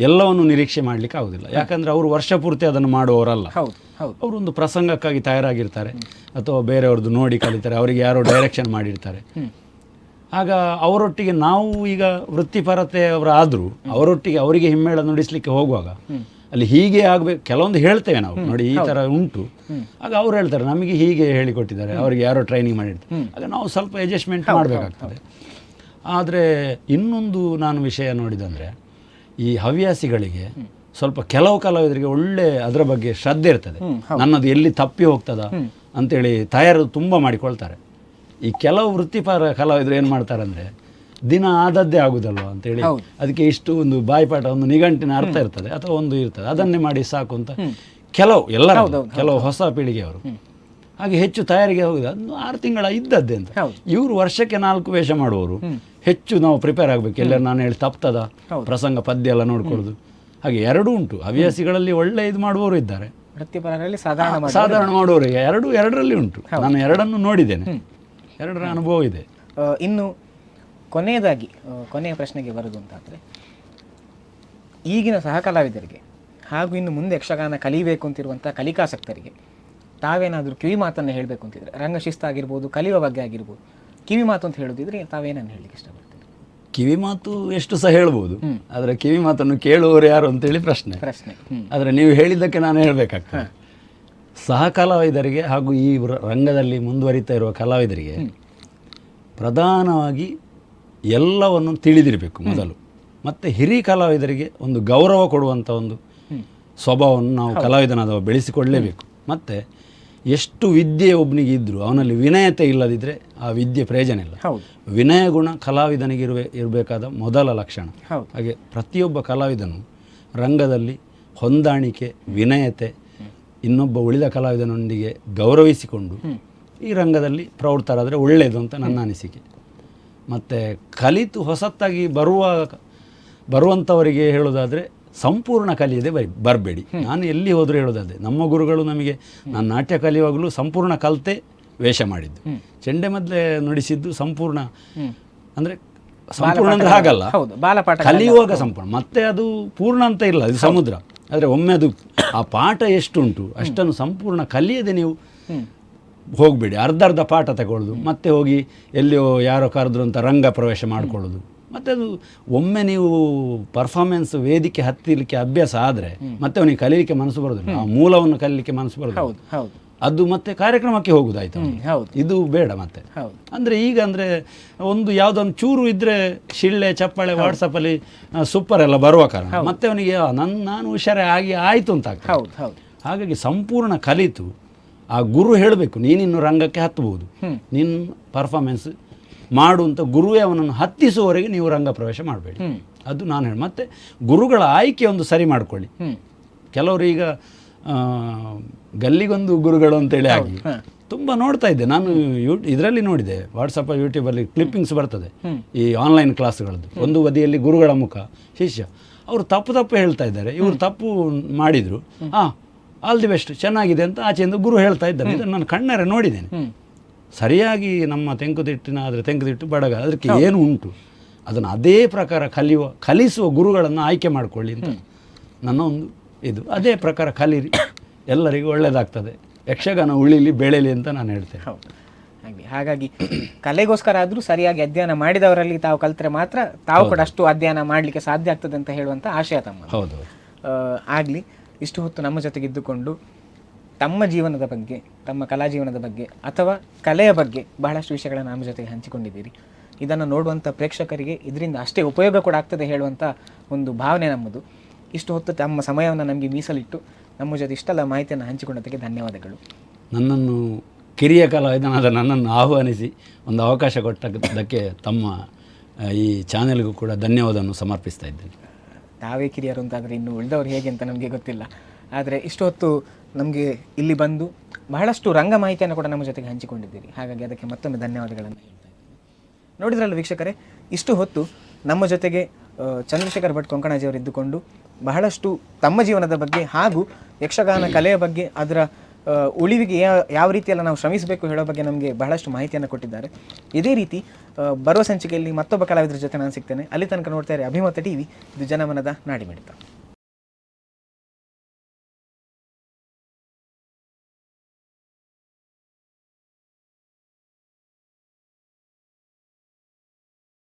ಎಲ್ಲವನ್ನು ನಿರೀಕ್ಷೆ ಮಾಡಲಿಕ್ಕೆ ಆಗೋದಿಲ್ಲ. ಯಾಕಂದರೆ ಅವರು ವರ್ಷ ಪೂರ್ತಿ ಅದನ್ನು ಮಾಡುವವರಲ್ಲ. ಅವರೊಂದು ಪ್ರಸಂಗಕ್ಕಾಗಿ ತಯಾರಾಗಿರ್ತಾರೆ ಅಥವಾ ಬೇರೆಯವ್ರದ್ದು ನೋಡಿ ಕಲಿತಾರೆ, ಅವರಿಗೆ ಯಾರೋ ಡೈರೆಕ್ಷನ್ ಮಾಡಿರ್ತಾರೆ. ಆಗ ಅವರೊಟ್ಟಿಗೆ ನಾವು ಈಗ ವೃತ್ತಿಪರತೆಯವರಾದರೂ ಅವರೊಟ್ಟಿಗೆ ಅವರಿಗೆ ಹಿಮ್ಮೇಳ ನುಡಿಸ್ಲಿಕ್ಕೆ ಹೋಗುವಾಗ ಅಲ್ಲಿ ಹೀಗೆ ಆಗಬೇಕು ಕೆಲವೊಂದು ಹೇಳ್ತೇವೆ ನಾವು, ನೋಡಿ ಈ ಥರ ಉಂಟು. ಆಗ ಅವ್ರು ಹೇಳ್ತಾರೆ ನಮಗೆ ಹೀಗೆ ಹೇಳಿಕೊಟ್ಟಿದ್ದಾರೆ, ಅವರಿಗೆ ಯಾರೋ ಟ್ರೈನಿಂಗ್ ಮಾಡಿರ್ತಾರೆ. ಆಗ ನಾವು ಸ್ವಲ್ಪ ಅಡ್ಜಸ್ಟ್ಮೆಂಟ್ ಮಾಡಬೇಕಾಗ್ತದೆ. ಆದರೆ ಇನ್ನೊಂದು ನಾನು ವಿಷಯ ನೋಡಿದಂದರೆ ಈ ಹವ್ಯಾಸಿಗಳಿಗೆ ಸ್ವಲ್ಪ ಕೆಲವು ಕಲಾವಿದರಿಗೆ ಒಳ್ಳೆ ಅದರ ಬಗ್ಗೆ ಶ್ರದ್ಧೆ ಇರ್ತದೆ. ನನ್ನದು ಎಲ್ಲಿ ತಪ್ಪಿ ಹೋಗ್ತದ ಅಂತೇಳಿ ತಯಾರು ತುಂಬ ಮಾಡಿಕೊಳ್ತಾರೆ. ಈ ಕೆಲವು ವೃತ್ತಿಪರ ಕಲಾವಿದರು ಏನು ಮಾಡ್ತಾರೆ ಅಂದರೆ ದಿನ ಆದದ್ದೇ ಆಗುದಲ್ವ ಅಂತೇಳಿ ಅದಕ್ಕೆ ಇಷ್ಟು ಒಂದು ಬಾಯ್ಪಾಠ, ಒಂದು ನಿಘಂಟಿನ ಅರ್ಥ ಇರ್ತದೆ ಅಥವಾ ಒಂದು ಇರ್ತದೆ, ಅದನ್ನೇ ಮಾಡಿ ಸಾಕು ಅಂತ ಕೆಲವು ಹೊಸ ಪೀಳಿಗೆಯವರು ಹಾಗೆ ಹೆಚ್ಚು ತಯಾರಿಗೆ ಹೋಗುದು. ಅದು 6 ತಿಂಗಳ ಇದ್ದದ್ದೇ ಅಂತ. ಇವರು ವರ್ಷಕ್ಕೆ 4 ವೇಷ ಮಾಡುವವರು ಹೆಚ್ಚು ನಾವು ಪ್ರಿಪೇರ್ ಆಗಬೇಕು. ಎಲ್ಲರೂ ನಾನು ಹೇಳಿ ತಪ್ತದ ಪ್ರಸಂಗ ಪದ್ಯ ಎಲ್ಲ ನೋಡ್ಕೊಳ್ಳೋದು. ಹಾಗೆ ಎರಡೂ ಉಂಟು. ಹವ್ಯಾಸಿಗಳಲ್ಲಿ ಒಳ್ಳೆ ಇದು ಮಾಡುವವರು ಇದ್ದಾರೆ, ವೃತ್ತಿಪರರಲ್ಲಿ ಸಾಧಾರಣ ಮಾಡುವವರು ಎರಡರಲ್ಲಿ ಉಂಟು. ನಾನು ಎರಡನ್ನು ನೋಡಿದ್ದೇನೆ, ಎರಡರ ಅನುಭವ ಇದೆ. ಇನ್ನು ಕೊನೆಯದಾಗಿ ಕೊನೆಯ ಪ್ರಶ್ನೆಗೆ ಬರೋದು ಅಂತಾದರೆ, ಈಗಿನ ಸಹ ಕಲಾವಿದರಿಗೆ ಹಾಗೂ ಇನ್ನು ಮುಂದೆ ಯಕ್ಷಗಾನ ಕಲಿಬೇಕು ಅಂತಿರುವಂಥ ಕಲಿಕಾಸಕ್ತರಿಗೆ ತಾವೇನಾದರೂ ಕಿವಿ ಮಾತನ್ನು ಹೇಳಬೇಕು ಅಂತಿದ್ರೆ, ರಂಗಶಿಸ್ತಾಗಿರ್ಬೋದು, ಕಲಿಯುವ ಬಗ್ಗೆ ಆಗಿರ್ಬೋದು, ಕಿವಿ ಮಾತು ಅಂತ ಹೇಳೋದಿದ್ರೆ ತಾವೇನನ್ನು ಹೇಳಲಿಕ್ಕೆ ಇಷ್ಟಪಡ್ತೀರಿ? ಕಿವಿ ಮಾತು ಎಷ್ಟು ಸಹ ಹೇಳ್ಬೋದು, ಆದರೆ ಕಿವಿ ಮಾತನ್ನು ಕೇಳುವವರು ಯಾರು ಅಂತೇಳಿ ಪ್ರಶ್ನೆ. ಆದರೆ ನೀವು ಹೇಳಿದ್ದಕ್ಕೆ ನಾನು ಹೇಳಬೇಕಾಗ್ತದೆ. ಸಹ ಕಲಾವಿದರಿಗೆ ಹಾಗೂ ಈ ರಂಗದಲ್ಲಿ ಮುಂದುವರಿತಾ ಇರುವ ಕಲಾವಿದರಿಗೆ ಪ್ರಧಾನವಾಗಿ ಎಲ್ಲವನ್ನು ತಿಳಿದಿರಬೇಕು ಮೊದಲು. ಮತ್ತು ಹಿರಿಯ ಕಲಾವಿದರಿಗೆ ಒಂದು ಗೌರವ ಕೊಡುವಂಥ ಒಂದು ಸ್ವಭಾವವನ್ನು ನಾವು ಕಲಾವಿದನಾದವ ಬೆಳೆಸಿಕೊಳ್ಳಲೇಬೇಕು. ಮತ್ತು ಎಷ್ಟು ವಿದ್ಯೆ ಒಬ್ಬನಿಗೆ ಇದ್ದರೂ ಅವನಲ್ಲಿ ವಿನಯತೆ ಇಲ್ಲದಿದ್ದರೆ ಆ ವಿದ್ಯೆ ಪ್ರಯೋಜನ ಇಲ್ಲ. ವಿನಯ ಗುಣ ಕಲಾವಿದನಿಗೆ ಇರಬೇಕಾದ ಮೊದಲ ಲಕ್ಷಣ. ಹಾಗೆ ಪ್ರತಿಯೊಬ್ಬ ಕಲಾವಿದನು ರಂಗದಲ್ಲಿ ಹೊಂದಾಣಿಕೆ, ವಿನಯತೆ, ಇನ್ನೊಬ್ಬ ಉಳಿದ ಕಲಾವಿದನೊಂದಿಗೆ ಗೌರವಿಸಿಕೊಂಡು ಈ ರಂಗದಲ್ಲಿ ಪ್ರವೃತ್ತರಾದರೆ ಒಳ್ಳೆಯದು ಅಂತ ನನ್ನ ಅನಿಸಿಕೆ. ಮತ್ತು ಕಲಿತು ಹೊಸತ್ತಾಗಿ ಬರುವಂಥವರಿಗೆ ಹೇಳೋದಾದರೆ ಸಂಪೂರ್ಣ ಕಲಿಯದೆ ಬರಬೇಡಿ. ನಾನು ಎಲ್ಲಿ ಹೋದರೂ ಹೇಳೋದಾದರೆ ನಮ್ಮ ಗುರುಗಳು ನಮಗೆ ನಾನು ನಾಟ್ಯ ಕಲಿಯುವಾಗಲೂ ಸಂಪೂರ್ಣ ಕಲಿತೆ ವೇಷ ಮಾಡಿದ್ದು. ಚೆಂಡೆ ಮೊದಲೇ ನುಡಿಸಿದ್ದು ಸಂಪೂರ್ಣ, ಅಂದರೆ ಸಂಪೂರ್ಣ ಅಂದರೆ ಹಾಗಲ್ಲ, ಹೌದು, ಬಾಲಪಾಠ ಕಲಿಯುವಾಗ ಸಂಪೂರ್ಣ, ಮತ್ತೆ ಅದು ಪೂರ್ಣ ಅಂತ ಇಲ್ಲ, ಇದು ಸಮುದ್ರ. ಆದರೆ ಒಮ್ಮೆ ಅದು ಆ ಪಾಠ ಎಷ್ಟುಂಟು ಅಷ್ಟನ್ನು ಸಂಪೂರ್ಣ ಕಲಿಯದೆ ನೀವು ಹೋಗಬೇಡಿ. ಅರ್ಧ ಪಾಠ ತಗೊಳ್ಳೋದು, ಮತ್ತೆ ಹೋಗಿ ಎಲ್ಲಿಯೋ ಯಾರೋ ಕರೆದ್ರು ಅಂತ ರಂಗ ಪ್ರವೇಶ ಮಾಡ್ಕೊಳ್ಳೋದು. ಮತ್ತು ಅದು ಒಮ್ಮೆ ನೀವು ಪರ್ಫಾರ್ಮೆನ್ಸ್ ವೇದಿಕೆ ಹತ್ತಿಲಿಕ್ಕೆ ಅಭ್ಯಾಸ ಆದರೆ ಮತ್ತೆ ಅವನಿಗೆ ಕಲೀಲಿಕ್ಕೆ ಮನಸ್ಸು ಬರೋದಿಲ್ಲ, ಆ ಮೂಲವನ್ನು ಕಲೀಲಿಕ್ಕೆ ಮನಸ್ಸು ಬರೋದು. ಅದು ಮತ್ತೆ ಕಾರ್ಯಕ್ರಮಕ್ಕೆ ಹೋಗುದಾಯ್ತು, ಇದು ಬೇಡ. ಮತ್ತೆ ಅಂದರೆ ಈಗ ಅಂದರೆ ಒಂದು ಯಾವುದೊಂದು ಚೂರು ಇದ್ದರೆ ಶಿಳ್ಳೆ ಚಪ್ಪಾಳೆ ವಾಟ್ಸಪ್ಪಲ್ಲಿ ಸೂಪರ್ ಎಲ್ಲ ಬರುವ ಕಾರಣ ಮತ್ತೆ ಅವನಿಗೆ ನಾನು ಹುಷಾರೇ ಆಗಿ ಆಯಿತು ಅಂತ ಆಗ್ತದೆ. ಹಾಗಾಗಿ ಸಂಪೂರ್ಣ ಕಲಿತು ಆ ಗುರು ಹೇಳಬೇಕು, ನೀನಿನ್ನು ರಂಗಕ್ಕೆ ಹತ್ತಬಹುದು, ನಿನ್ನ ಪರ್ಫಾರ್ಮೆನ್ಸ್ ಮಾಡು ಅಂತ ಗುರುವೇ ಅವನನ್ನು ಹತ್ತಿಸುವವರೆಗೆ ನೀವು ರಂಗ ಪ್ರವೇಶ ಮಾಡಬೇಡಿ. ಅದು ನಾನು ಹೇಳಿ. ಮತ್ತು ಗುರುಗಳ ಆಯ್ಕೆ ಒಂದು ಸರಿ ಮಾಡಿಕೊಳ್ಳಿ. ಕೆಲವರು ಈಗ ಗಲ್ಲಿಗೊಂದು ಗುರುಗಳು ಅಂತೇಳಿ ಆಗಿ ತುಂಬ ನೋಡ್ತಾ ಇದ್ದೆ ನಾನು. ಇದರಲ್ಲಿ ನೋಡಿದೆ, ವಾಟ್ಸಪ್ ಯೂಟ್ಯೂಬಲ್ಲಿ ಕ್ಲಿಪ್ಪಿಂಗ್ಸ್ ಬರ್ತದೆ ಈ ಆನ್ಲೈನ್ ಕ್ಲಾಸ್ಗಳದ್ದು. ಒಂದು ಬದಿಯಲ್ಲಿ ಗುರುಗಳ ಮುಖ, ಶಿಷ್ಯ, ಅವರು ತಪ್ಪು ಹೇಳ್ತಾ ಇದ್ದಾರೆ, ಇವರು ತಪ್ಪು ಮಾಡಿದರು, ಆಲ್ ದಿ ಬೆಸ್ಟ್, ಚೆನ್ನಾಗಿದೆ ಅಂತ ಆಚೆಯಿಂದ ಗುರು ಹೇಳ್ತಾ ಇದ್ದಾರೆ. ಇದನ್ನು ನಾನು ಕಣ್ಣಾರೆ ನೋಡಿದ್ದೇನೆ. ಸರಿಯಾಗಿ ನಮ್ಮ ತೆಂಕುತಿಟ್ಟು ಬಡಗ ಅದಕ್ಕೆ ಏನು ಉಂಟು ಅದನ್ನು ಅದೇ ಪ್ರಕಾರ ಕಲಿಸುವ ಗುರುಗಳನ್ನು ಆಯ್ಕೆ ಮಾಡಿಕೊಳ್ಳಿ ಅಂತ ನನ್ನ ಒಂದು ಇದು. ಅದೇ ಪ್ರಕಾರ ಕಲೀರಿ, ಎಲ್ಲರಿಗೂ ಒಳ್ಳೆಯದಾಗ್ತದೆ, ಯಕ್ಷಗಾನ ಉಳಿಲಿ ಬೆಳೆಯಲಿ ಅಂತ ನಾನು ಹೇಳ್ತೇನೆ. ಹಾಗಾಗಿ ಕಲೆಗೋಸ್ಕರ ಆದರೂ ಸರಿಯಾಗಿ ಅಧ್ಯಯನ ಮಾಡಿದವರಲ್ಲಿ ತಾವು ಕಲಿತರೆ ಮಾತ್ರ ತಾವು ಕೂಡ ಅಷ್ಟು ಅಧ್ಯಯನ ಮಾಡಲಿಕ್ಕೆ ಸಾಧ್ಯ ಆಗ್ತದೆ ಅಂತ ಹೇಳುವಂಥ ಆಶಯ ತಮ್ಮ. ಹೌದು, ಆಗಲಿ. ಇಷ್ಟು ಹೊತ್ತು ನಮ್ಮ ಜೊತೆಗೆ ಇದ್ದುಕೊಂಡು ತಮ್ಮ ಜೀವನದ ಬಗ್ಗೆ, ತಮ್ಮ ಕಲಾ ಜೀವನದ ಬಗ್ಗೆ ಅಥವಾ ಕಲೆಯ ಬಗ್ಗೆ ಬಹಳಷ್ಟು ವಿಷಯಗಳನ್ನು ನಮ್ಮ ಜೊತೆಗೆ ಹಂಚಿಕೊಂಡಿದ್ದೀರಿ. ಇದನ್ನು ನೋಡುವಂಥ ಪ್ರೇಕ್ಷಕರಿಗೆ ಇದರಿಂದ ಅಷ್ಟೇ ಉಪಯೋಗ ಕೂಡ ಆಗ್ತದೆ ಹೇಳುವಂಥ ಒಂದು ಭಾವನೆ ನಮ್ಮದು. ಇಷ್ಟು ಹೊತ್ತು ತಮ್ಮ ಸಮಯವನ್ನು ನಮಗೆ ಮೀಸಲಿಟ್ಟು ನಮ್ಮ ಜೊತೆ ಇಷ್ಟೆಲ್ಲ ಮಾಹಿತಿಯನ್ನು ಹಂಚಿಕೊಂಡದಕ್ಕೆ ಧನ್ಯವಾದಗಳು. ನನ್ನನ್ನು ಕಿರಿಯ ಕಲಾವಿದನಾದ ನನ್ನನ್ನು ಆಹ್ವಾನಿಸಿ ಒಂದು ಅವಕಾಶ ಕೊಟ್ಟದ್ದಕ್ಕೆ ತಮ್ಮ ಈ ಚಾನೆಲ್ಗೂ ಕೂಡ ಧನ್ಯವಾದವನ್ನು ಸಮರ್ಪಿಸ್ತಾ ಇದ್ದೇನೆ. ತಾವೇ ಕಿರಿಯರು ಅಂತಾದರೆ ಇನ್ನು ಉಳಿದವರು ಹೇಗೆ ಅಂತ ನಮಗೆ ಗೊತ್ತಿಲ್ಲ. ಆದರೆ ಇಷ್ಟು ಹೊತ್ತು ನಮಗೆ ಇಲ್ಲಿ ಬಂದು ಬಹಳಷ್ಟು ರಂಗ ಮಾಹಿತಿಯನ್ನು ಕೂಡ ನಮ್ಮ ಜೊತೆಗೆ ಹಂಚಿಕೊಂಡಿದ್ದೀರಿ. ಹಾಗಾಗಿ ಅದಕ್ಕೆ ಮತ್ತೊಮ್ಮೆ ಧನ್ಯವಾದಗಳನ್ನು ಹೇಳ್ತಾ ಇದ್ದೀನಿ. ನೋಡಿದ್ರಲ್ಲ ವೀಕ್ಷಕರೇ, ಇಷ್ಟು ಹೊತ್ತು ನಮ್ಮ ಜೊತೆಗೆ ಚಂದ್ರಶೇಖರ್ ಭಟ್ ಕೊಂಕಣಾಜಿಯವರು ಇದ್ದುಕೊಂಡು ಬಹಳಷ್ಟು ತಮ್ಮ ಜೀವನದ ಬಗ್ಗೆ ಹಾಗೂ ಯಕ್ಷಗಾನ ಕಲೆಯ ಬಗ್ಗೆ, ಅದರ ಉಳಿವಿಗೆ ಯಾವ ರೀತಿಯೆಲ್ಲ ನಾವು ಶ್ರಮಿಸಬೇಕು ಹೇಳೋ ಬಗ್ಗೆ ನಮಗೆ ಬಹಳಷ್ಟು ಮಾಹಿತಿಯನ್ನು ಕೊಟ್ಟಿದ್ದಾರೆ. ಇದೇ ರೀತಿ ಬರುವ ಸಂಚಿಕೆಯಲ್ಲಿ ಮತ್ತೊಬ್ಬ ಕಲಾವಿದರ ಜೊತೆ ನಾನು ಸಿಗ್ತೇನೆ. ಅಲ್ಲಿ ತನಕ ನೋಡ್ತಾ ಇರಿ ಅಭಿಮತ ಟಿವಿ. ಇದು ಜನಮನದ ನಾಡಿಮಿಡಿತ.